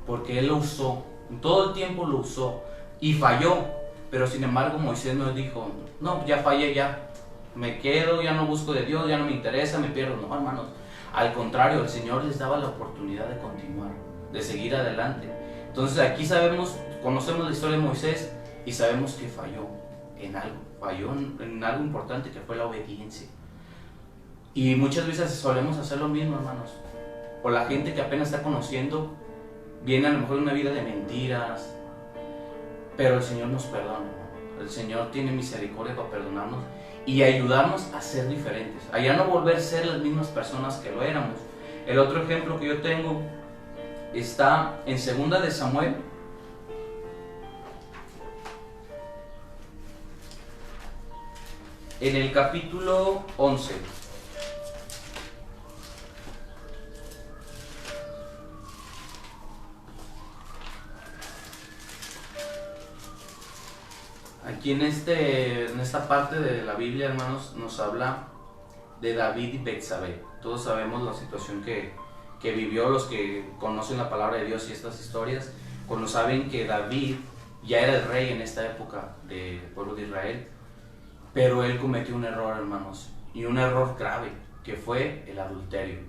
porque Él lo usó, todo el tiempo lo usó, y falló. Pero sin embargo Moisés no dijo, no, ya fallé, ya me quedo, ya no busco de Dios, ya no me interesa, me pierdo. No, hermanos, al contrario, el Señor les daba la oportunidad de continuar, de seguir adelante. Entonces aquí sabemos, conocemos la historia de Moisés y sabemos que falló en algo importante, que fue la obediencia. Y muchas veces solemos hacer lo mismo, hermanos. O la gente que apenas está conociendo viene a lo mejor de una vida de mentiras, pero el Señor nos perdona. El Señor tiene misericordia para perdonarnos y ayudarnos a ser diferentes, a ya no volver a ser las mismas personas que lo éramos. El otro ejemplo que yo tengo está en 2 de Samuel, en el capítulo 11. Aquí en esta parte de la Biblia, hermanos, nos habla de David y Betsabé. Todos sabemos la situación que vivió, los que conocen la palabra de Dios y estas historias, cuando saben que David ya era el rey en esta época del pueblo de Israel, pero él cometió un error, hermanos, y un error grave, que fue el adulterio.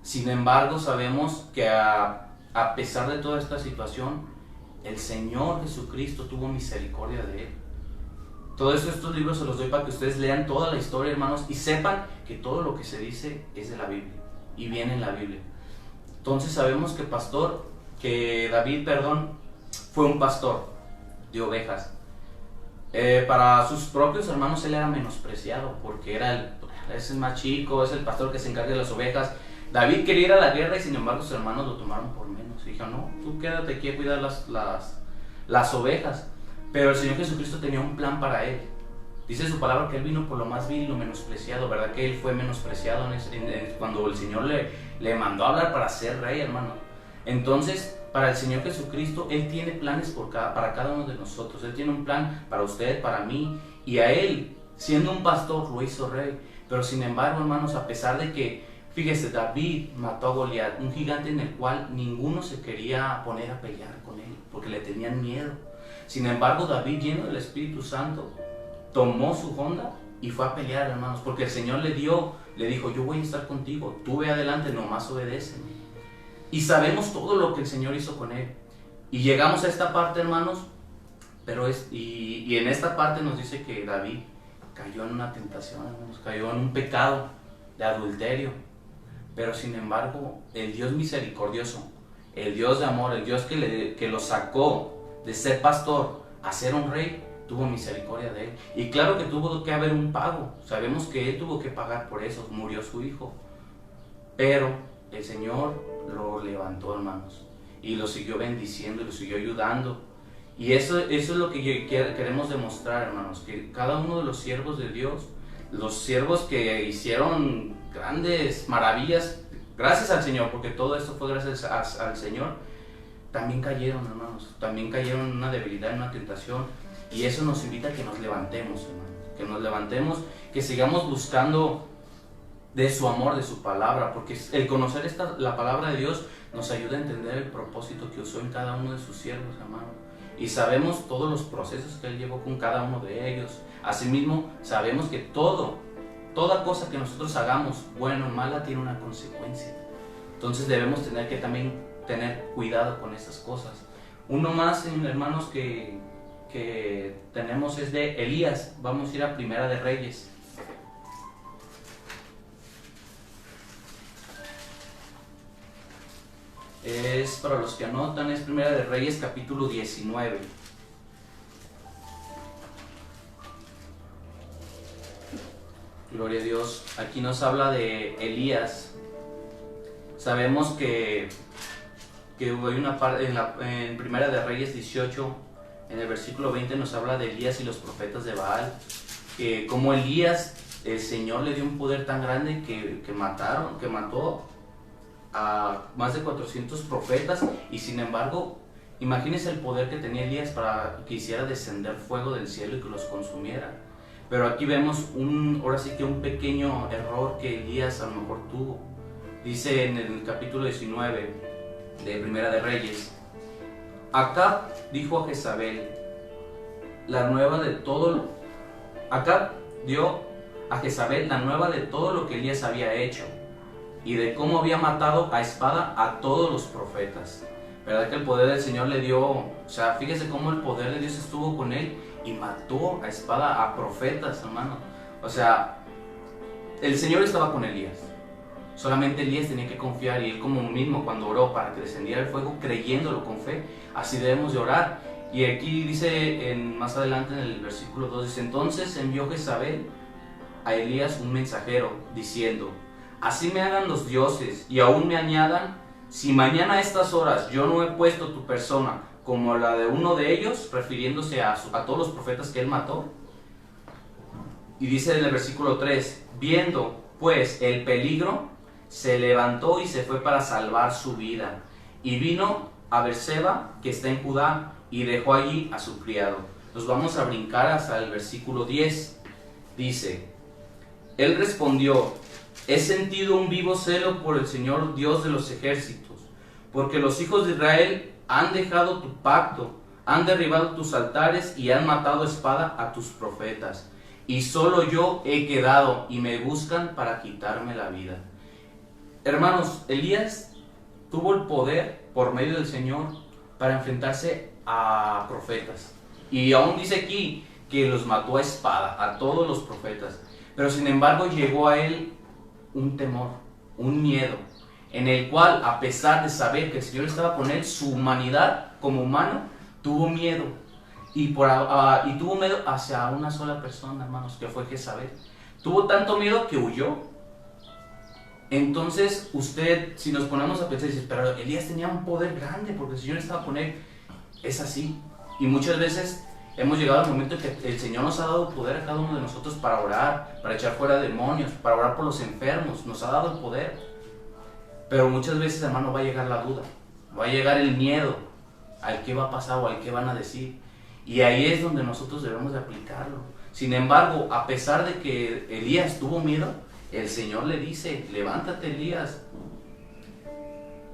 Sin embargo, sabemos que a pesar de toda esta situación, el Señor Jesucristo tuvo misericordia de él. Todos estos libros se los doy para que ustedes lean toda la historia, hermanos, y sepan que todo lo que se dice es de la Biblia y viene en la Biblia. Entonces sabemos que David fue un pastor de ovejas. Para sus propios hermanos él era menospreciado porque es el más chico, es el pastor que se encarga de las ovejas. David quería ir a la guerra y sin embargo sus hermanos lo tomaron por menos. Y dijeron, no, tú quédate aquí a cuidar las ovejas. Pero el Señor Jesucristo tenía un plan para él. Dice su palabra que él vino por lo más vil y lo menospreciado, ¿verdad? Que él fue menospreciado cuando el Señor le mandó a hablar para ser rey, hermano. Entonces, para el Señor Jesucristo, Él tiene planes para cada uno de nosotros. Él tiene un plan para usted, para mí. Y a Él, siendo un pastor, lo hizo rey. Pero sin embargo, hermanos, a pesar de que, fíjese, David mató a Goliat, un gigante en el cual ninguno se quería poner a pelear con él, porque le tenían miedo. Sin embargo, David, lleno del Espíritu Santo, tomó su honda y fue a pelear, hermanos, porque el Señor le dijo, yo voy a estar contigo, tú ve adelante, nomás obedéceme. Y sabemos todo lo que el Señor hizo con él. Y llegamos a esta parte, hermanos, y en esta parte nos dice que David cayó en una tentación, hermanos, cayó en un pecado de adulterio. Pero sin embargo, el Dios misericordioso, el Dios de amor, el Dios que lo sacó de ser pastor a ser un rey, tuvo misericordia de él. Y claro que tuvo que haber un pago. Sabemos que él tuvo que pagar por eso, murió su hijo. Pero el Señor lo levantó, hermanos, y lo siguió bendiciendo y lo siguió ayudando. Y eso es lo que queremos demostrar, hermanos, que cada uno de los siervos de Dios, los siervos que hicieron grandes maravillas, gracias al Señor, porque todo esto fue gracias al Señor, también cayeron, hermanos, también cayeron en una debilidad, en una tentación. Y eso nos invita a que nos levantemos, hermanos, que nos levantemos, que sigamos buscando de su amor, de su palabra, porque el conocer la palabra de Dios nos ayuda a entender el propósito que usó en cada uno de sus siervos, hermanos. Y sabemos todos los procesos que Él llevó con cada uno de ellos. Asimismo, sabemos que toda cosa que nosotros hagamos, buena o mala, tiene una consecuencia. Entonces debemos también tener cuidado con esas cosas. Uno más, hermanos, que tenemos es de Elías. Vamos a ir a Primera de Reyes. Es para los que anotan, es Primera de Reyes capítulo 19. Gloria a Dios. Aquí nos habla de Elías. Sabemos que hay una parte en Primera de Reyes 18, en el versículo 20 nos habla de Elías y los profetas de Baal. Que como Elías, el Señor le dio un poder tan grande que mató a más de 400 profetas, y sin embargo, imagínense el poder que tenía Elías para que hiciera descender fuego del cielo y que los consumiera. Pero aquí vemos ahora sí que un pequeño error que Elías a lo mejor tuvo. Dice en el capítulo 19 de Primera de Reyes: Acab dijo a Jezabel la nueva de todo. Acab dio a Jezabel la nueva de todo lo que Elías había hecho y de cómo había matado a espada a todos los profetas. ¿Verdad que el poder del Señor le dio? O sea, fíjese cómo el poder de Dios estuvo con él y mató a espada a profetas, hermano. O sea, el Señor estaba con Elías. Solamente Elías tenía que confiar, y él como mismo cuando oró para que descendiera el fuego, creyéndolo con fe, así debemos de orar. Y aquí dice más adelante en el versículo 2, dice: Entonces envió Jezabel a Elías un mensajero diciendo: Así me hagan los dioses y aún me añadan, si mañana a estas horas yo no he puesto tu persona como la de uno de ellos, refiriéndose a todos los profetas que él mató. Y dice en el versículo 3: Viendo pues el peligro, se levantó y se fue para salvar su vida, y vino a Berseba, que está en Judá, y dejó allí a su criado. Nos vamos a brincar hasta el versículo 10. Dice: Él respondió: He sentido un vivo celo por el Señor Dios de los ejércitos, porque los hijos de Israel han dejado tu pacto, han derribado tus altares y han matado a espada a tus profetas, y solo yo he quedado y me buscan para quitarme la vida. Hermanos, Elías tuvo el poder por medio del Señor para enfrentarse a profetas, y aún dice aquí que los mató a espada a todos los profetas, pero sin embargo llegó a él un temor, un miedo, en el cual, a pesar de saber que el Señor estaba con él, su humanidad como humano tuvo miedo, y tuvo miedo hacia una sola persona, hermanos, que fue Jezabel. Tuvo tanto miedo que huyó. Entonces usted, si nos ponemos a pensar, dice: pero Elías tenía un poder grande porque el Señor estaba con él. Es así, y muchas veces hemos llegado al momento que el Señor nos ha dado poder a cada uno de nosotros para orar, para echar fuera demonios, para orar por los enfermos. Nos ha dado el poder, pero muchas veces, hermano, va a llegar la duda, va a llegar el miedo al qué va a pasar o al qué van a decir, y ahí es donde nosotros debemos de aplicarlo. Sin embargo, a pesar de que Elías tuvo miedo, el Señor le dice: levántate, Elías.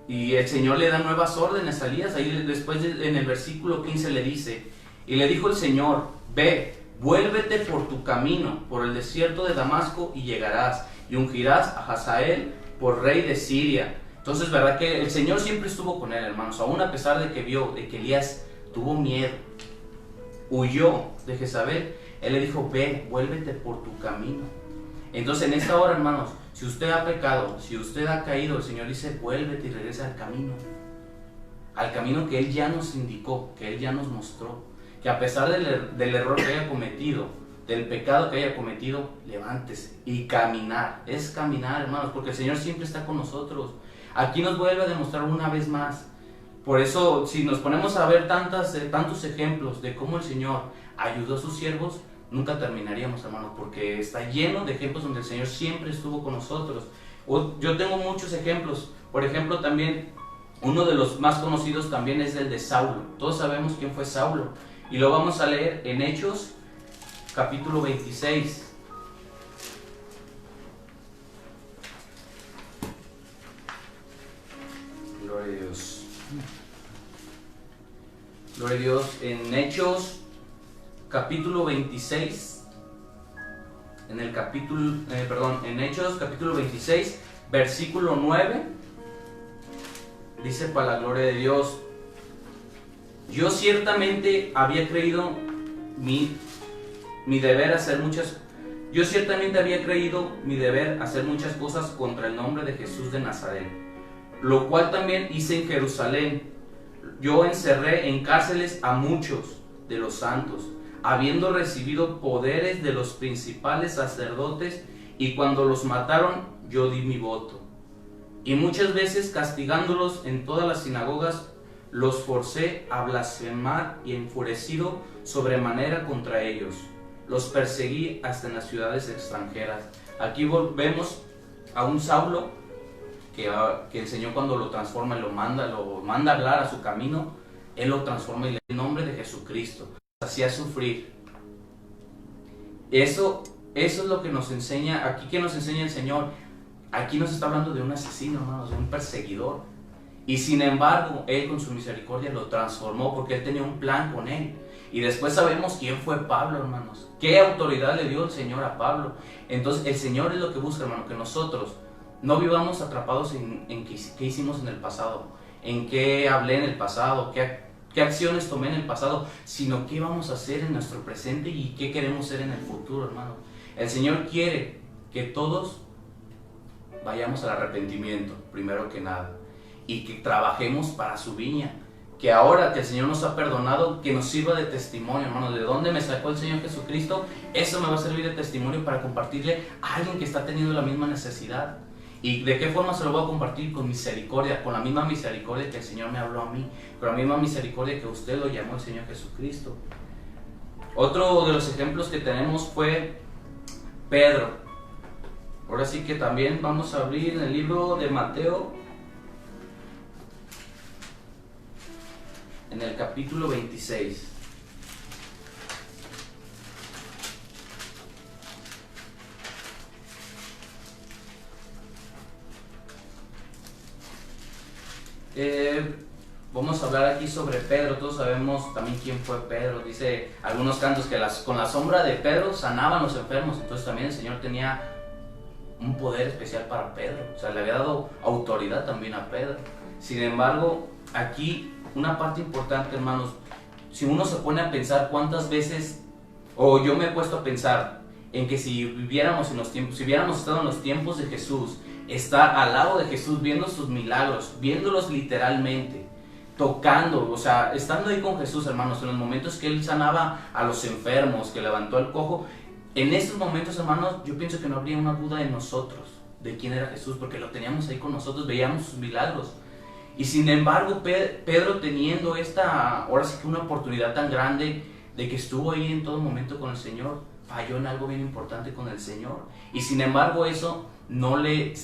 Y el Señor le da nuevas órdenes a Elías. Ahí después en el versículo 15 le dice: y le dijo el Señor: ve, vuélvete por tu camino, por el desierto de Damasco, y llegarás, y ungirás a Hazael por rey de Siria. Entonces, verdad que el Señor siempre estuvo con él, hermanos, aún a pesar de que vio de que Elías tuvo miedo, huyó de Jezabel. Él le dijo: ve, vuélvete por tu camino. Entonces, en esta hora, hermanos, si usted ha pecado, si usted ha caído, el Señor dice: vuélvete y regresa al camino que Él ya nos indicó, que Él ya nos mostró. Que a pesar del error que haya cometido, del pecado que haya cometido, levántese y caminar. Es caminar, hermanos, porque el Señor siempre está con nosotros. Aquí nos vuelve a demostrar una vez más. Por eso, si nos ponemos a ver tantos ejemplos de cómo el Señor ayudó a sus siervos, nunca terminaríamos, hermanos, porque está lleno de ejemplos donde el Señor siempre estuvo con nosotros. Yo tengo muchos ejemplos. Por ejemplo, también uno de los más conocidos también es el de Saulo. Todos sabemos quién fue Saulo, y lo vamos a leer en Hechos capítulo 26. Gloria a Dios. Gloria a Dios. En Hechos capítulo 26, en Hechos capítulo 26, versículo 9, dice: para la gloria de Dios: yo ciertamente había creído mi deber hacer muchas cosas contra el nombre de Jesús de Nazaret, lo cual también hice en Jerusalén. Yo encerré en cárceles a muchos de los santos, habiendo recibido poderes de los principales sacerdotes, y cuando los mataron, yo di mi voto. Y muchas veces, castigándolos en todas las sinagogas, los forcé a blasfemar, y enfurecido sobremanera contra ellos, los perseguí hasta en las ciudades extranjeras. Aquí vemos a un Saulo que el Señor, cuando lo transforma y lo manda a hablar a su camino, Él lo transforma y le da el nombre de Jesucristo. Hacía sufrir. Eso es lo que nos enseña aquí. ¿Qué nos enseña el Señor? Aquí nos está hablando de un asesino, hermanos, de un perseguidor. Y sin embargo, Él con su misericordia lo transformó, porque Él tenía un plan con Él. Y después sabemos quién fue Pablo, hermanos. ¿Qué autoridad le dio el Señor a Pablo? Entonces el Señor es lo que busca, hermano, que nosotros no vivamos atrapados en qué hicimos en el pasado, en qué hablé en el pasado, qué acciones tomé en el pasado, sino qué vamos a hacer en nuestro presente y qué queremos ser en el futuro, hermano. El Señor quiere que todos vayamos al arrepentimiento, primero que nada, y que trabajemos para su viña. Que ahora que el Señor nos ha perdonado, que nos sirva de testimonio, hermano. ¿De dónde me sacó el Señor Jesucristo? Eso me va a servir de testimonio para compartirle a alguien que está teniendo la misma necesidad. ¿Y de qué forma se lo voy a compartir? Con misericordia, con la misma misericordia que el Señor me habló a mí, con la misma misericordia que usted lo llamó el Señor Jesucristo. Otro de los ejemplos que tenemos fue Pedro. Ahora sí que también vamos a abrir en el libro de Mateo, en el capítulo 26. Vamos a hablar aquí sobre Pedro. Todos sabemos también quién fue Pedro. Dice algunos cantos que con la sombra de Pedro sanaban los enfermos. Entonces también el Señor tenía un poder especial para Pedro. O sea, le había dado autoridad también a Pedro. Sin embargo, aquí una parte importante, hermanos, si uno se pone a pensar cuántas veces, o yo me he puesto a pensar en que si viviéramos en los tiempos, si hubiéramos estado en los tiempos de Jesús, estar al lado de Jesús, viendo sus milagros, viéndolos literalmente, tocando, o sea, estando ahí con Jesús, hermanos, en los momentos que Él sanaba a los enfermos, que levantó al cojo, en estos momentos, hermanos, yo pienso que no habría una duda en nosotros de quién era Jesús, porque lo teníamos ahí con nosotros, veíamos sus milagros. Y sin embargo, Pedro, teniendo ahora sí que una oportunidad tan grande de que estuvo ahí en todo momento con el Señor, falló en algo bien importante con el Señor. Y sin embargo, eso no le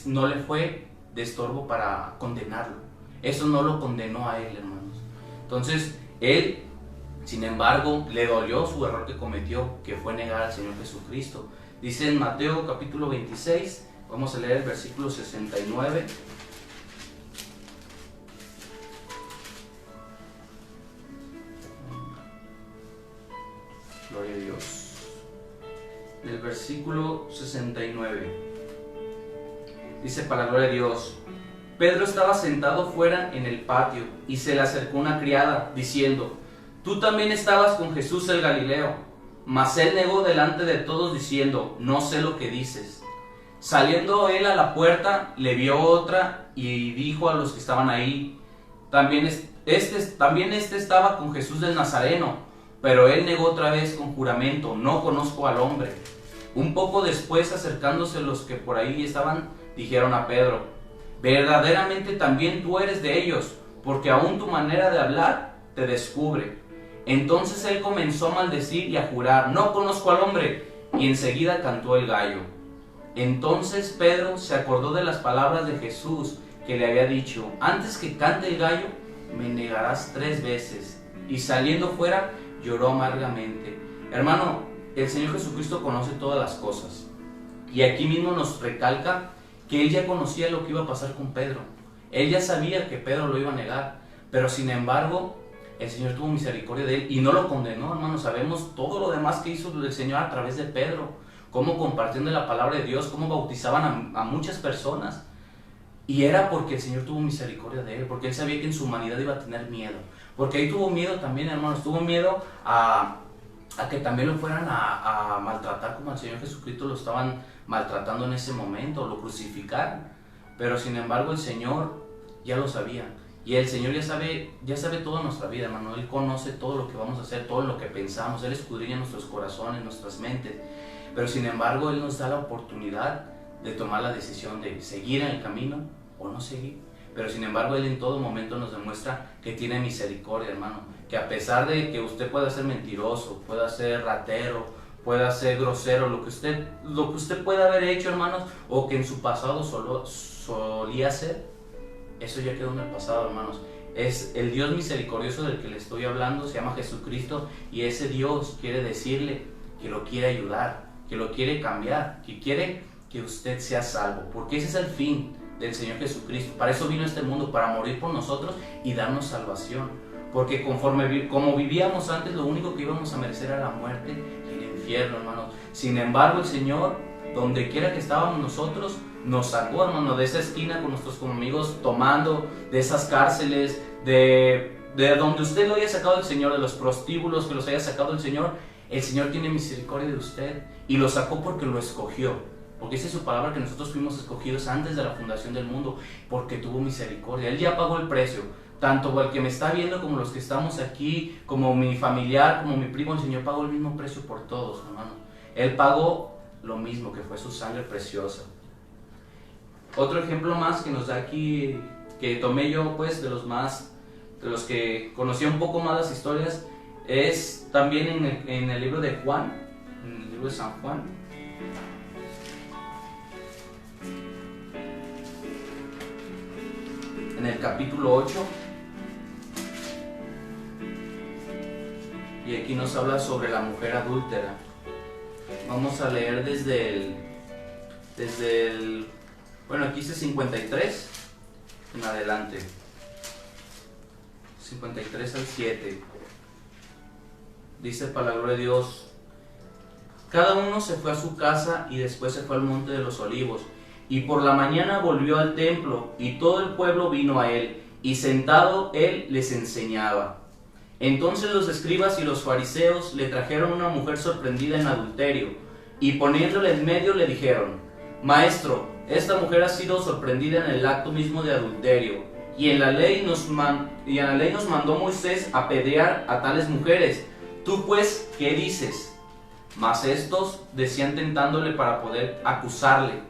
fue de estorbo para condenarlo. Eso no lo condenó a él, hermanos. Entonces, él, sin embargo, le dolió su error que cometió, que fue negar al Señor Jesucristo. Dice en Mateo capítulo 26, vamos a leer el versículo 69. Gloria a Dios. En el versículo 69 dice: para la gloria de Dios, Pedro estaba sentado fuera en el patio, y se le acercó una criada, diciendo: tú también estabas con Jesús el Galileo. Mas él negó delante de todos, diciendo: no sé lo que dices. Saliendo él a la puerta, le vio otra, y dijo a los que estaban ahí: también este estaba con Jesús del Nazareno. Pero él negó otra vez con juramento: no conozco al hombre. Un poco después, acercándose los que por ahí estaban, dijeron a Pedro: verdaderamente también tú eres de ellos, porque aún tu manera de hablar te descubre. Entonces él comenzó a maldecir y a jurar: no conozco al hombre. Y enseguida cantó el gallo. Entonces Pedro se acordó de las palabras de Jesús, que le había dicho: antes que cante el gallo, me negarás 3 veces. Y saliendo fuera, lloró amargamente. Hermano, el Señor Jesucristo conoce todas las cosas. Y aquí mismo nos recalca que Él ya conocía lo que iba a pasar con Pedro. Él ya sabía que Pedro lo iba a negar. Pero sin embargo, el Señor tuvo misericordia de él y no lo condenó, hermano. Sabemos todo lo demás que hizo el Señor a través de Pedro. Cómo compartiendo la palabra de Dios, cómo bautizaban a muchas personas. Y era porque el Señor tuvo misericordia de él, porque Él sabía que en su humanidad iba a tener miedo. Porque ahí tuvo miedo también, hermanos. Tuvo miedo a que también lo fueran a maltratar como al Señor Jesucristo lo estaban maltratando en ese momento, lo crucificaron. Pero sin embargo el Señor ya lo sabía. Y el Señor ya sabe toda nuestra vida, hermano. Él conoce todo lo que vamos a hacer, todo lo que pensamos. Él escudriña nuestros corazones, nuestras mentes. Pero sin embargo, Él nos da la oportunidad de tomar la decisión de seguir en el camino o no seguir. Pero sin embargo, Él en todo momento nos demuestra que tiene misericordia, hermano. Que a pesar de que usted pueda ser mentiroso, pueda ser ratero, pueda ser grosero, lo que usted pueda haber hecho, hermanos, o que en su pasado solía ser, eso ya quedó en el pasado, hermanos. Es el Dios misericordioso del que le estoy hablando, se llama Jesucristo, y ese Dios quiere decirle que lo quiere ayudar, que lo quiere cambiar, que quiere que usted sea salvo, porque ese es el fin del Señor Jesucristo. Para eso vino a este mundo, para morir por nosotros y darnos salvación, porque como vivíamos antes, lo único que íbamos a merecer era la muerte y el infierno, hermanos. Sin embargo, el Señor, donde quiera que estábamos nosotros, nos sacó, hermano, de esa esquina con nuestros amigos tomando, de esas cárceles, de donde usted lo haya sacado el Señor, de los prostíbulos que los haya sacado el Señor. El Señor tiene misericordia de usted y lo sacó porque lo escogió, porque esa es su palabra, que nosotros fuimos escogidos antes de la fundación del mundo, porque tuvo misericordia. Él ya pagó el precio, tanto el que me está viendo como los que estamos aquí, como mi familiar, como mi primo. El Señor pagó el mismo precio por todos, hermano. Él pagó lo mismo, que fue su sangre preciosa. Otro ejemplo más que nos da aquí, que tomé yo pues de los que conocía un poco más las historias, es también en el libro de Juan, en el libro de San Juan. En el capítulo 8, y aquí nos habla sobre la mujer adúltera. Vamos a leer desde el bueno, aquí dice 53 en adelante, 53 al 7. Dice para la gloria de Dios: cada uno se fue a su casa y después se fue al monte de los olivos. Y por la mañana volvió al templo, y todo el pueblo vino a él, y sentado él les enseñaba. Entonces los escribas y los fariseos le trajeron una mujer sorprendida en adulterio, y poniéndole en medio le dijeron: Maestro, esta mujer ha sido sorprendida en el acto mismo de adulterio, y en la ley nos mandó Moisés apedrear a tales mujeres. Tú pues, ¿qué dices? Mas estos decían tentándole para poder acusarle.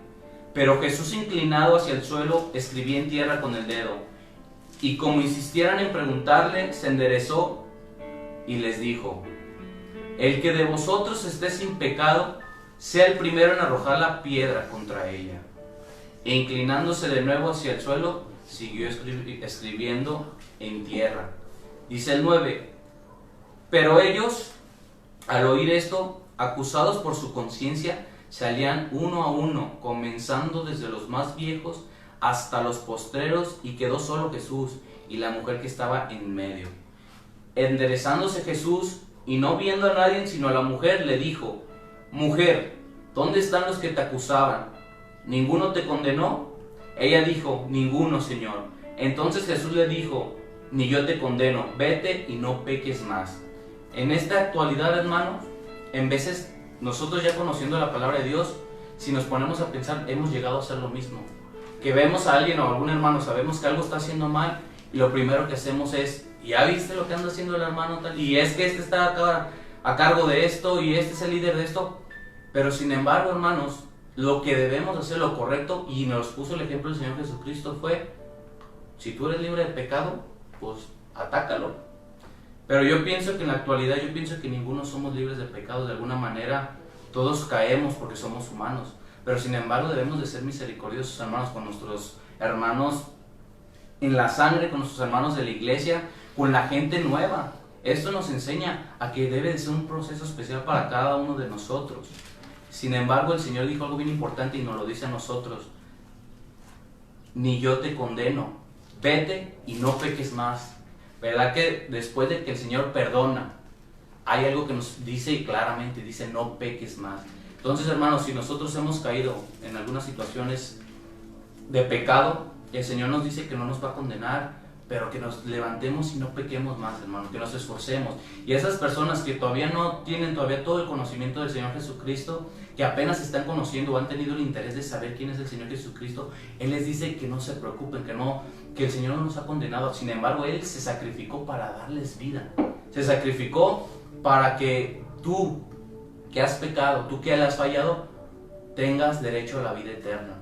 Pero Jesús, inclinado hacia el suelo, escribía en tierra con el dedo. Y como insistieran en preguntarle, se enderezó y les dijo: el que de vosotros esté sin pecado, sea el primero en arrojar la piedra contra ella. E inclinándose de nuevo hacia el suelo, siguió escribiendo en tierra. Dice el 9: pero ellos, al oír esto, acusados por su conciencia, salían uno a uno, comenzando desde los más viejos hasta los postreros, y quedó solo Jesús y la mujer que estaba en medio. Enderezándose Jesús, y no viendo a nadie sino a la mujer, le dijo: Mujer, ¿dónde están los que te acusaban? ¿Ninguno te condenó? Ella dijo: Ninguno, Señor. Entonces Jesús le dijo: Ni yo te condeno, vete y no peques más. En esta actualidad, hermanos, en veces nosotros, ya conociendo la palabra de Dios, si nos ponemos a pensar, hemos llegado a hacer lo mismo. Que vemos a alguien o a algún hermano, sabemos que algo está haciendo mal, y lo primero que hacemos es: ¿ya viste lo que anda haciendo el hermano tal? Y es que este está a cargo de esto, y este es el líder de esto. Pero sin embargo, hermanos, lo que debemos hacer, lo correcto, y nos puso el ejemplo el Señor Jesucristo, fue: si tú eres libre de pecado, pues atácalo. Pero yo pienso que en la actualidad, yo pienso que ninguno somos libres de pecado. De alguna manera todos caemos porque somos humanos, pero sin embargo debemos de ser misericordiosos, hermanos, con nuestros hermanos en la sangre, con nuestros hermanos de la iglesia, con la gente nueva. Esto nos enseña a que debe de ser un proceso especial para cada uno de nosotros. Sin embargo, el Señor dijo algo bien importante y nos lo dice a nosotros: ni yo te condeno, vete y no peques más. ¿Verdad que después de que el Señor perdona, hay algo que nos dice y claramente dice: no peques más? Entonces, hermanos, si nosotros hemos caído en algunas situaciones de pecado, el Señor nos dice que no nos va a condenar, pero que nos levantemos y no pequemos más, hermano, que nos esforcemos. Y esas personas que todavía no tienen todavía todo el conocimiento del Señor Jesucristo, que apenas están conociendo o han tenido el interés de saber quién es el Señor Jesucristo, Él les dice que no se preocupen, que el Señor no nos ha condenado. Sin embargo, Él se sacrificó para darles vida. Se sacrificó para que tú, que has pecado, tú que le has fallado, tengas derecho a la vida eterna.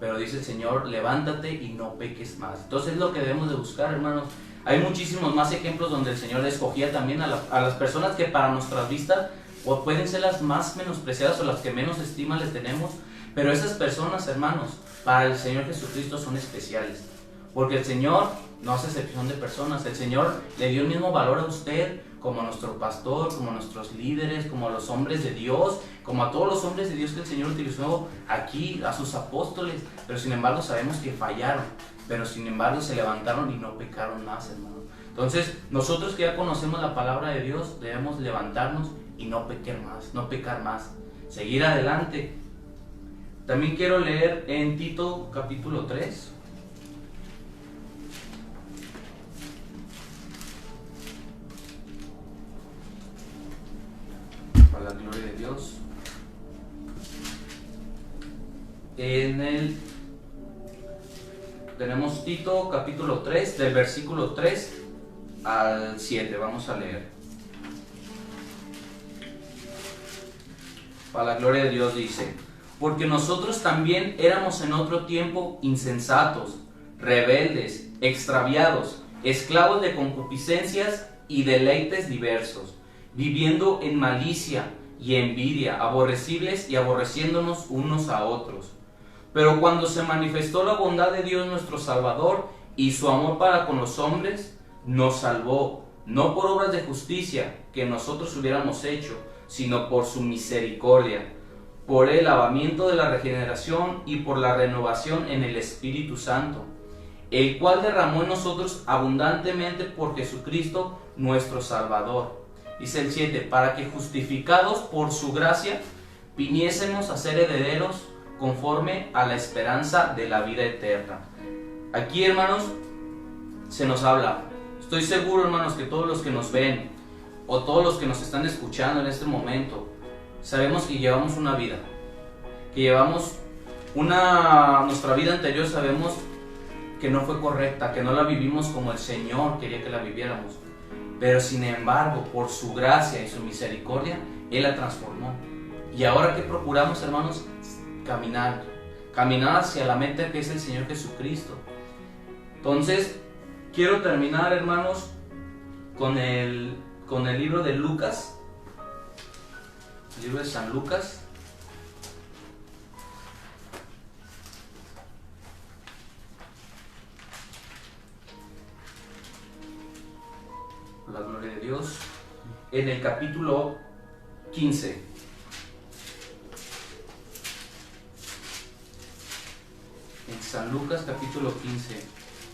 Pero dice el Señor, levántate y no peques más. Entonces es lo que debemos de buscar, hermanos. Hay muchísimos más ejemplos donde el Señor escogía también a las personas que para nuestras vistas o pueden ser las más menospreciadas o las que menos estima les tenemos, pero esas personas, hermanos, para el Señor Jesucristo son especiales, porque el Señor no hace excepción de personas. El Señor le dio el mismo valor a usted como a nuestro pastor, como a nuestros líderes, como a los hombres de Dios, como a todos los hombres de Dios que el Señor utilizó aquí, a sus apóstoles, pero sin embargo sabemos que fallaron, pero sin embargo se levantaron y no pecaron más, hermano. Entonces nosotros que ya conocemos la palabra de Dios debemos levantarnos y no pecar más, seguir adelante. También quiero leer en Tito capítulo 3. Para la gloria de Dios. Tenemos Tito capítulo 3, del versículo 3 al 7. Vamos a leer. Para la gloria de Dios dice: porque nosotros también éramos en otro tiempo insensatos, rebeldes, extraviados, esclavos de concupiscencias y deleites diversos, viviendo en malicia y envidia, aborrecibles y aborreciéndonos unos a otros. Pero cuando se manifestó la bondad de Dios nuestro Salvador y su amor para con los hombres, nos salvó, no por obras de justicia que nosotros hubiéramos hecho, sino por su misericordia, por el lavamiento de la regeneración y por la renovación en el Espíritu Santo, el cual derramó en nosotros abundantemente por Jesucristo nuestro Salvador. Dice el 7, para que justificados por su gracia viniésemos a ser herederos conforme a la esperanza de la vida eterna. Aquí, hermanos, se nos habla. Estoy seguro, hermanos, que todos los que nos ven o todos los que nos están escuchando en este momento, sabemos que llevamos una vida, que llevamos nuestra vida anterior, sabemos que no fue correcta, que no la vivimos como el Señor quería que la viviéramos, pero sin embargo, por su gracia y su misericordia, Él la transformó. Y ahora, ¿qué procuramos, hermanos? Caminar hacia la meta que es el Señor Jesucristo. Entonces, quiero terminar, hermanos, con el libro de Lucas, el libro de San Lucas. La gloria de Dios. En el capítulo 15. En San Lucas capítulo 15.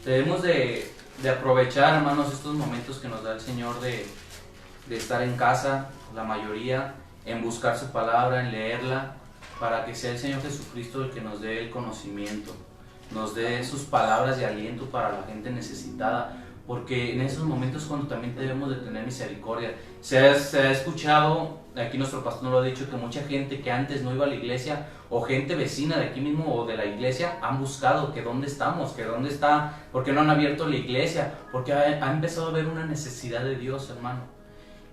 Debemos de aprovechar, hermanos, estos momentos que nos da el Señor de estar en casa, la mayoría, en buscar su palabra, en leerla, para que sea el Señor Jesucristo el que nos dé el conocimiento, nos dé sus palabras de aliento para la gente necesitada, porque en esos momentos cuando también debemos de tener misericordia. Se ha escuchado, aquí nuestro pastor nos lo ha dicho, que mucha gente que antes no iba a la iglesia, o gente vecina de aquí mismo o de la iglesia, han buscado que dónde estamos, que dónde está, porque no han abierto la iglesia, porque ha empezado a haber una necesidad de Dios, hermano.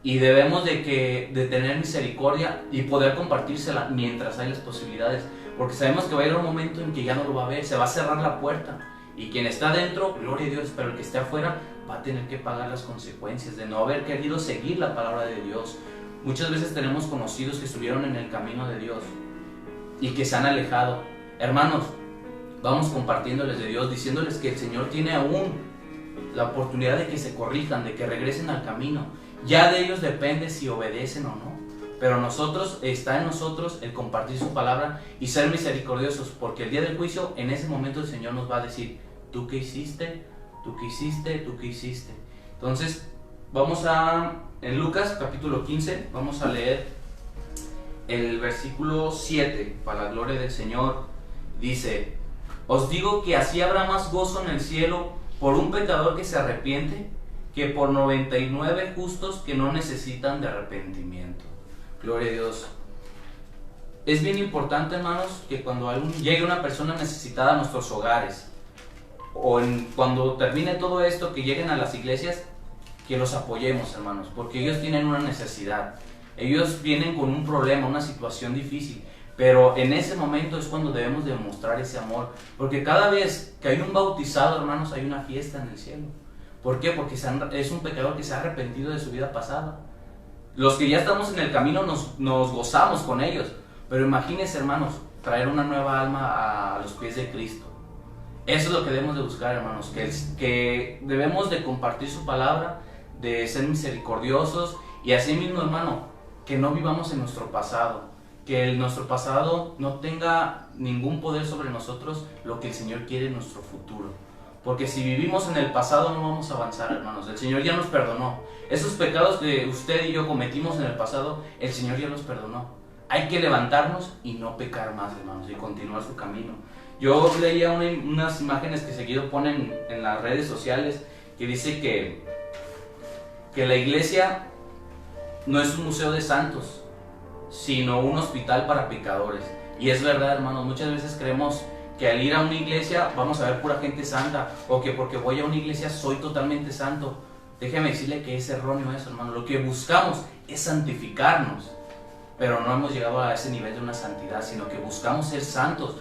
Y debemos de tener misericordia y poder compartírsela mientras hay las posibilidades, porque sabemos que va a ir un momento en que ya no lo va a haber, se va a cerrar la puerta, y quien está dentro, gloria a Dios, pero el que esté afuera va a tener que pagar las consecuencias de no haber querido seguir la palabra de Dios. Muchas veces tenemos conocidos que estuvieron en el camino de Dios y que se han alejado. Hermanos, vamos compartiéndoles de Dios, diciéndoles que el Señor tiene aún la oportunidad de que se corrijan, de que regresen al camino. Ya de ellos depende si obedecen o no, pero está en nosotros el compartir su palabra y ser misericordiosos, porque el día del juicio, en ese momento el Señor nos va a decir: ¿tú qué hiciste? ¿Tú qué hiciste? ¿Tú qué hiciste? Entonces, en Lucas capítulo 15, vamos a leer el versículo 7, para la gloria del Señor. Dice: os digo que así habrá más gozo en el cielo por un pecador que se arrepiente que por 99 justos que no necesitan de arrepentimiento. Gloria a Dios. Es bien importante, hermanos, que cuando llegue una persona necesitada a nuestros hogares, cuando termine todo esto, que lleguen a las iglesias, que los apoyemos, hermanos, porque ellos tienen una necesidad. Ellos vienen con un problema, una situación difícil, pero en ese momento es cuando debemos demostrar ese amor, porque cada vez que hay un bautizado, hermanos, hay una fiesta en el cielo. ¿Por qué? Porque es un pecador que se ha arrepentido de su vida pasada. Los que ya estamos en el camino nos gozamos con ellos, pero imagínense, hermanos, traer una nueva alma a los pies de Cristo. Eso es lo que debemos de buscar, hermanos, que debemos de compartir su palabra, de ser misericordiosos, y así mismo, hermano, que no vivamos en nuestro pasado, que nuestro pasado no tenga ningún poder sobre nosotros, lo que el Señor quiere en nuestro futuro. Porque si vivimos en el pasado no vamos a avanzar, hermanos. El Señor ya nos perdonó. Esos pecados que usted y yo cometimos en el pasado, el Señor ya los perdonó. Hay que levantarnos y no pecar más, hermanos, y continuar su camino. Yo leía unas imágenes que seguido ponen en las redes sociales, que dice que la iglesia no es un museo de santos, sino un hospital para pecadores. Y es verdad, hermanos, muchas veces creemos que al ir a una iglesia vamos a ver pura gente santa, o que porque voy a una iglesia soy totalmente santo. Déjeme decirle que es erróneo eso, hermano. Lo que buscamos es santificarnos, pero no hemos llegado a ese nivel de una santidad, sino que buscamos ser santos.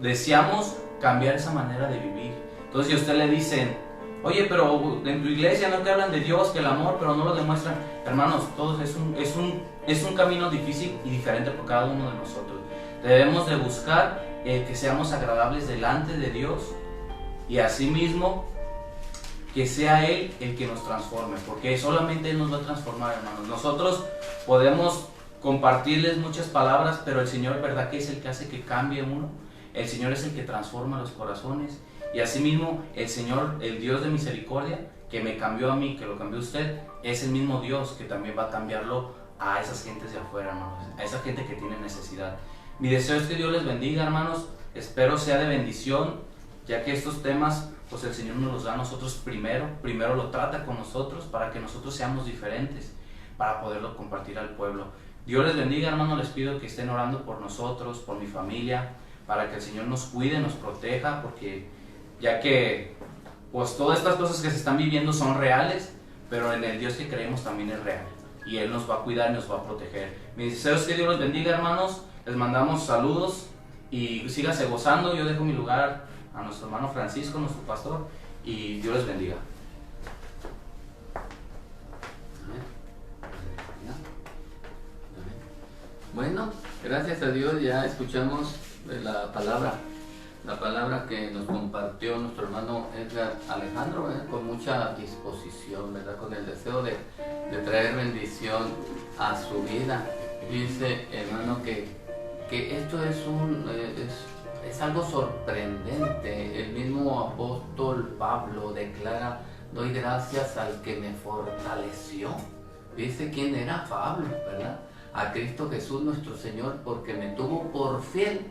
Deseamos cambiar esa manera de vivir. Entonces, si a usted le dicen, oye, pero en tu iglesia no te hablan de Dios, que el amor, pero no lo demuestran, hermanos, todos es un camino difícil y diferente por cada uno de nosotros. Debemos de buscar que seamos agradables delante de Dios, y asimismo que sea Él el que nos transforme, porque solamente Él nos va a transformar, hermanos. Nosotros podemos compartirles muchas palabras, pero el Señor, ¿verdad?, que es el que hace que cambie uno. El Señor es el que transforma los corazones, y asimismo el Señor, el Dios de misericordia, que me cambió a mí, que lo cambió a usted, es el mismo Dios que también va a cambiarlo a esas gentes de afuera, hermanos, a esa gente que tiene necesidad. Mi deseo es que Dios les bendiga, hermanos. Espero sea de bendición, ya que estos temas, pues el Señor nos los da a nosotros primero lo trata con nosotros para que nosotros seamos diferentes, para poderlo compartir al pueblo. Dios les bendiga, hermanos. Les pido que estén orando por nosotros, por mi familia, para que el Señor nos cuide, nos proteja, porque ya que pues todas estas cosas que se están viviendo son reales, pero en el Dios que creemos también es real, y Él nos va a cuidar y nos va a proteger. Mi deseo es que Dios los bendiga, hermanos. Les mandamos saludos y síganse gozando. Yo dejo mi lugar a nuestro hermano Francisco, nuestro pastor, y Dios les bendiga. Bueno, gracias a Dios ya escuchamos la palabra que nos compartió nuestro hermano Edgar Alejandro, con mucha disposición, ¿verdad?, con el deseo de traer bendición a su vida. Dice, hermano, que esto es algo sorprendente. El mismo apóstol Pablo declara, doy gracias al que me fortaleció. Dice quién era Pablo, ¿verdad? A Cristo Jesús nuestro Señor, porque me tuvo por fiel,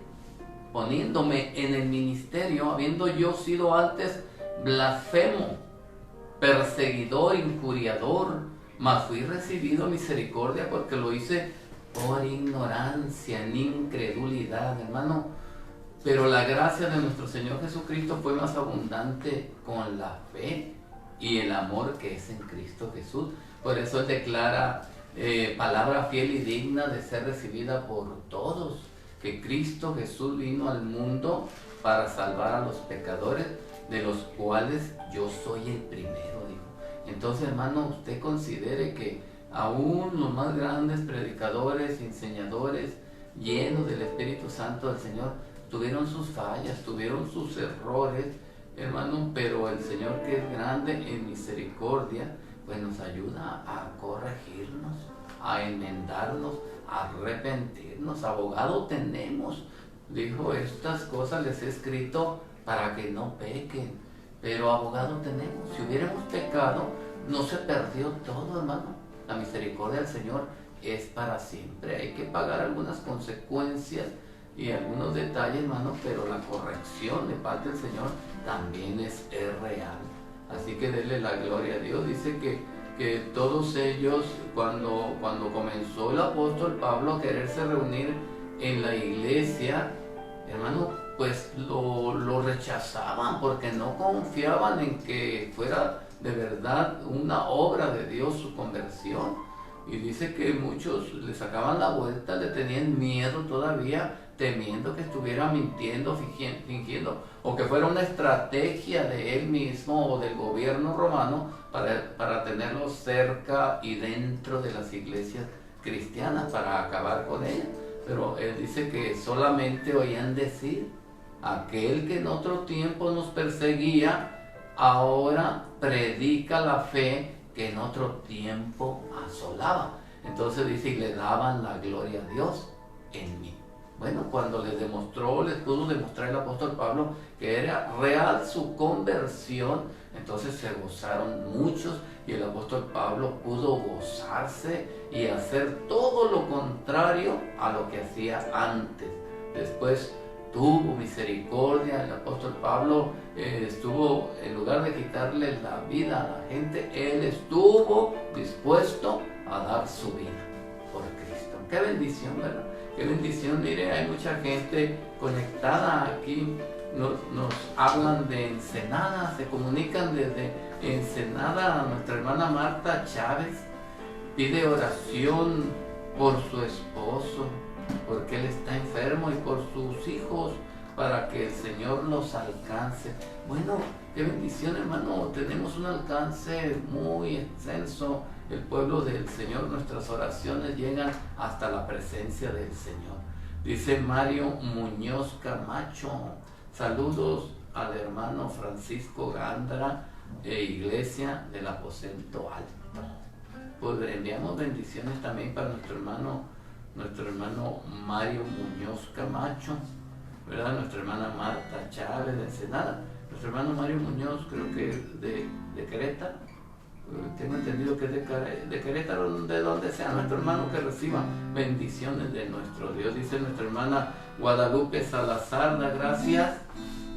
poniéndome en el ministerio, habiendo yo sido antes blasfemo, perseguidor, injuriador, mas fui recibido misericordia porque lo hice por ignorancia, en incredulidad, hermano. Pero la gracia de nuestro Señor Jesucristo fue más abundante con la fe y el amor que es en Cristo Jesús. Por eso Él declara palabra fiel y digna de ser recibida por todos, que Cristo Jesús vino al mundo para salvar a los pecadores, de los cuales yo soy el primero, dijo. Entonces, hermano, usted considere que aún los más grandes predicadores, enseñadores, llenos del Espíritu Santo del Señor, tuvieron sus fallas, tuvieron sus errores, hermano, pero el Señor, que es grande en misericordia, pues nos ayuda a corregirnos, a enmendarnos, a arrepentirnos. Abogado tenemos, dijo, estas cosas les he escrito para que no pequen, pero abogado tenemos. Si hubiéramos pecado, no se perdió todo, hermano. La misericordia del Señor es para siempre. Hay que pagar algunas consecuencias y algunos detalles, hermano, pero la corrección de parte del Señor también es real. Así que denle la gloria a Dios. Dice que todos ellos, cuando comenzó el apóstol Pablo a quererse reunir en la iglesia, hermano, pues lo rechazaban porque no confiaban en que fuera de verdad una obra de Dios su conversión. Y dice que muchos le sacaban la vuelta, le tenían miedo todavía, temiendo que estuviera mintiendo, fingiendo, o que fuera una estrategia de él mismo o del gobierno romano para tenerlos cerca y dentro de las iglesias cristianas para acabar con ellas. Pero él dice que solamente oían decir: aquel que en otro tiempo nos perseguía, ahora predica la fe que en otro tiempo asolaba. Entonces dice, y le daban la gloria a Dios en mí. Bueno, cuando les pudo demostrar el apóstol Pablo que era real su conversión, entonces se gozaron muchos y el apóstol Pablo pudo gozarse y hacer todo lo contrario a lo que hacía antes. Después tuvo misericordia, el apóstol Pablo estuvo, en lugar de quitarle la vida a la gente, él estuvo dispuesto a dar su vida por Cristo. Qué bendición, ¿verdad? Qué bendición. Mire, hay mucha gente conectada aquí, nos hablan de Ensenada, se comunican desde Ensenada. Nuestra hermana Marta Chávez pide oración por su esposo, porque él está enfermo, y por sus hijos, para que el Señor los alcance. Bueno, qué bendición, hermano. Tenemos un alcance muy extenso. El pueblo del Señor, nuestras oraciones llegan hasta la presencia del Señor. Dice Mario Muñoz Camacho: saludos al hermano Francisco Gándara e Iglesia del Aposento Alto. Pues enviamos bendiciones también para nuestro hermano Mario Muñoz Camacho, ¿verdad? Nuestra hermana Marta Chávez de Ensenada, nuestro hermano Mario Muñoz, creo que de Querétaro, tengo entendido que es de Querétaro, de donde sea nuestro hermano, que reciba bendiciones de nuestro Dios. Dice nuestra hermana Guadalupe Salazar, da gracias,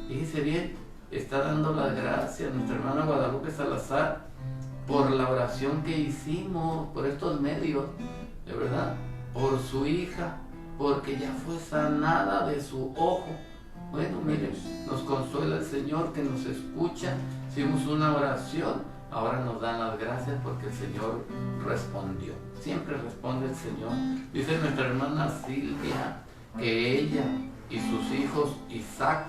fíjese bien, está dando las gracias nuestra hermana Guadalupe Salazar por la oración que hicimos por estos medios, de verdad, por su hija, porque ya fue sanada de su ojo. Bueno, miren, nos consuela el Señor que nos escucha. Hicimos una oración, ahora nos dan las gracias porque el Señor respondió. Siempre responde el Señor. Dice nuestra hermana Silvia que ella y sus hijos Isaac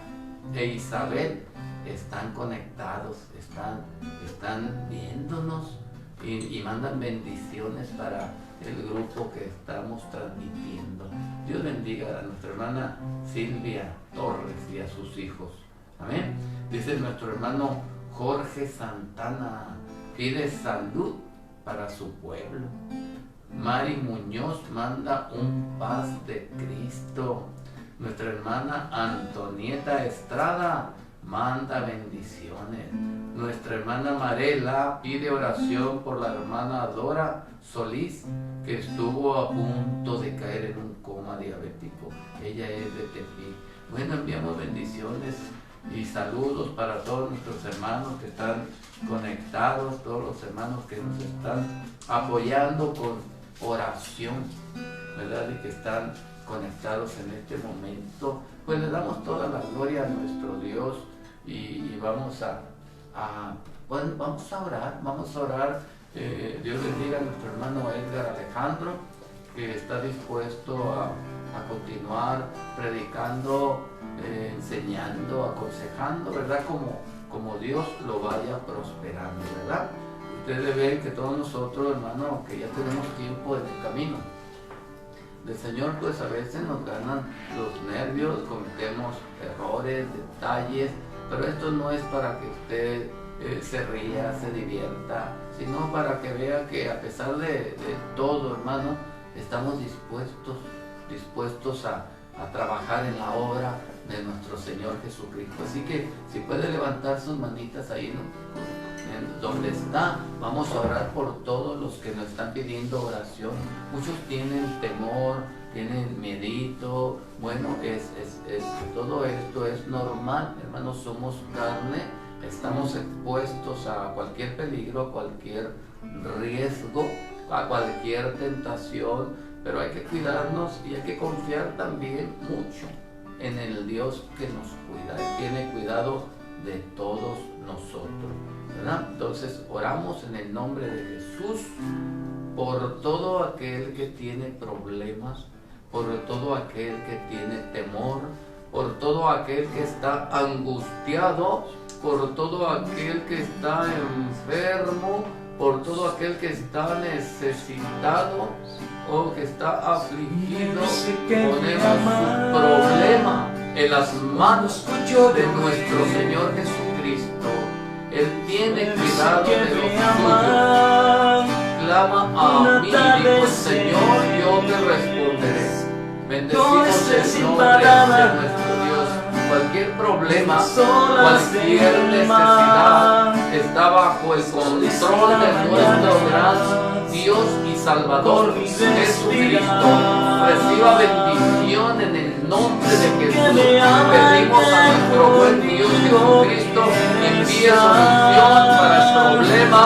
e Isabel están conectados, están viéndonos y mandan bendiciones para el grupo que estamos transmitiendo. Dios bendiga a nuestra hermana Silvia Torres y a sus hijos. Amén. Dice nuestro hermano Jorge Santana, pide salud para su pueblo. Mari Muñoz manda un paz de Cristo. Nuestra hermana Antonieta Estrada manda bendiciones. Nuestra hermana Marela pide oración por la hermana Dora Solís, que estuvo a punto de caer en un coma diabético. Ella es de Tepic. Bueno, enviamos bendiciones y saludos para todos nuestros hermanos que están conectados, todos los hermanos que nos están apoyando con oración, ¿verdad? Y que están conectados en este momento. Pues le damos toda la gloria a nuestro Dios y vamos a orar. Dios bendiga a nuestro hermano Edgar Alejandro, que está dispuesto a continuar predicando, enseñando, aconsejando, ¿verdad? Como Dios lo vaya prosperando, ¿verdad? Ustedes ven que todos nosotros, hermanos, que ya tenemos tiempo en el camino del Señor, pues a veces nos ganan los nervios, cometemos errores, detalles, pero esto no es para que usted se ría, se divierta, sino para que vea que a pesar de todo, hermano, estamos dispuestos a trabajar en la obra de nuestro Señor Jesucristo. Así que si puede levantar sus manitas ahí, ¿no? En donde está, vamos a orar por todos los que nos están pidiendo oración. Muchos tienen temor, tienen miedito. Bueno, todo esto es normal, hermanos, somos carne, Estamos expuestos a cualquier peligro, a cualquier riesgo, a cualquier tentación, pero hay que cuidarnos y hay que confiar también mucho en el Dios que nos cuida. Él tiene cuidado de todos nosotros, ¿verdad? Entonces oramos en el nombre de Jesús por todo aquel que tiene problemas, por todo aquel que tiene temor, por todo aquel que está angustiado, por todo aquel que está enfermo, por todo aquel que está necesitado o que está afligido. Ponemos su problema en las manos de nuestro Señor Jesucristo. Él tiene cuidado de los suyos. Clama a mí, dijo el Señor, yo te responderé. Bendecido sea el nombre de nuestro Dios. Cualquier problema, cualquier necesidad está bajo el control de nuestro gran Dios y Salvador Jesucristo. Reciba bendición en el nombre de Jesús. Pedimos a nuestro buen Dios Jesucristo envíe solución para el problema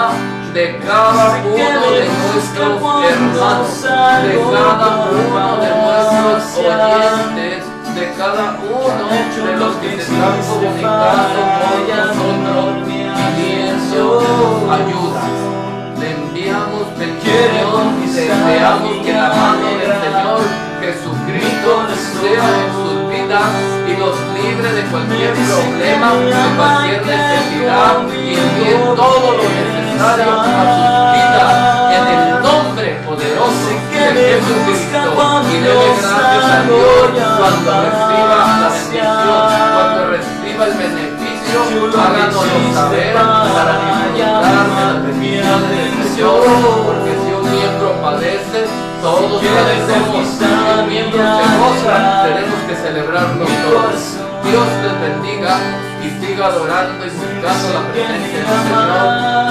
de cada uno de nuestros hermanos, de cada uno de nuestros oyentes, de cada uno de los que se están comunicando con nosotros pidiendo ayuda. Le enviamos bendición y deseamos que la mano del Señor Jesucristo sea en sus vidas y los libre de cualquier problema, de cualquier necesidad y envíe todo lo necesario a sus vidas en el nombre poderoso de Jesucristo. Y dele gracias a Dios cuando reciba la bendición, cuando reciba el beneficio, háganoslo saber para disfrutar de las bendiciones del Señor, porque si un miembro padece, todos padecemos. Si un miembro se goza, tenemos que celebrarlo todos. Dios les bendiga y siga adorando y buscando la presencia del Señor.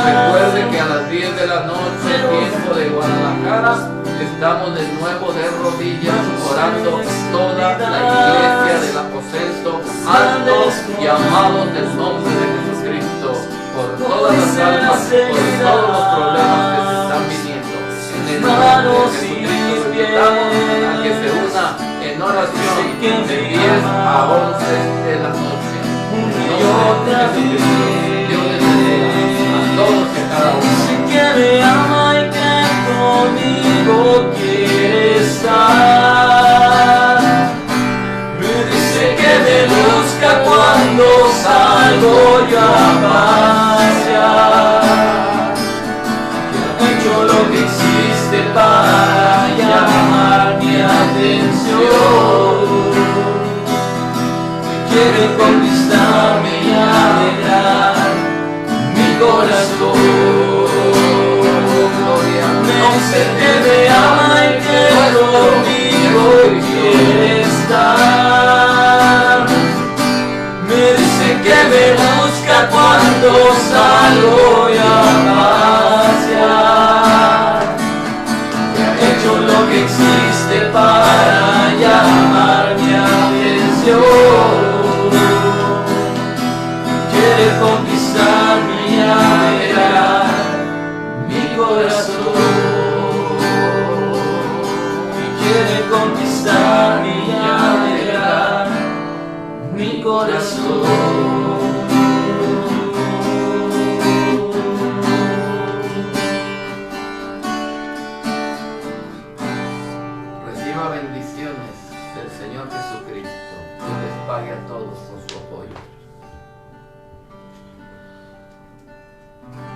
Recuerde que a las 10 de la noche, tiempo de Guadalajara, estamos de nuevo de rodillas orando toda la iglesia del aposento alto y amados del nombre de Jesucristo, por todas las almas, por todos los problemas que se están viniendo. En el nombre de Jesucristo invitamos a que se una en oración de 10 a 11 de la noche. En el nombre de Jesucristo, Dios les bendiga a todos y a cada uno. Sé que me ama y que conmigo quiere estar. Me dice que me busca cuando salgo yo a pasear. Que ha hecho lo que existe para llamar mi atención. Que quiere conquistarme y alegrar mi corazón. Me dice que me ama y que conmigo quiere estar. Me dice que me busca cuando salgo y a pasear. Que ha hecho lo que existe para llamar mi atención. Quiere conquistarme y alegrar mi corazón. Quiere conquistarme y alegrar mi corazón. Reciba bendiciones del Señor Jesucristo. Dios les pague a todos por su apoyo.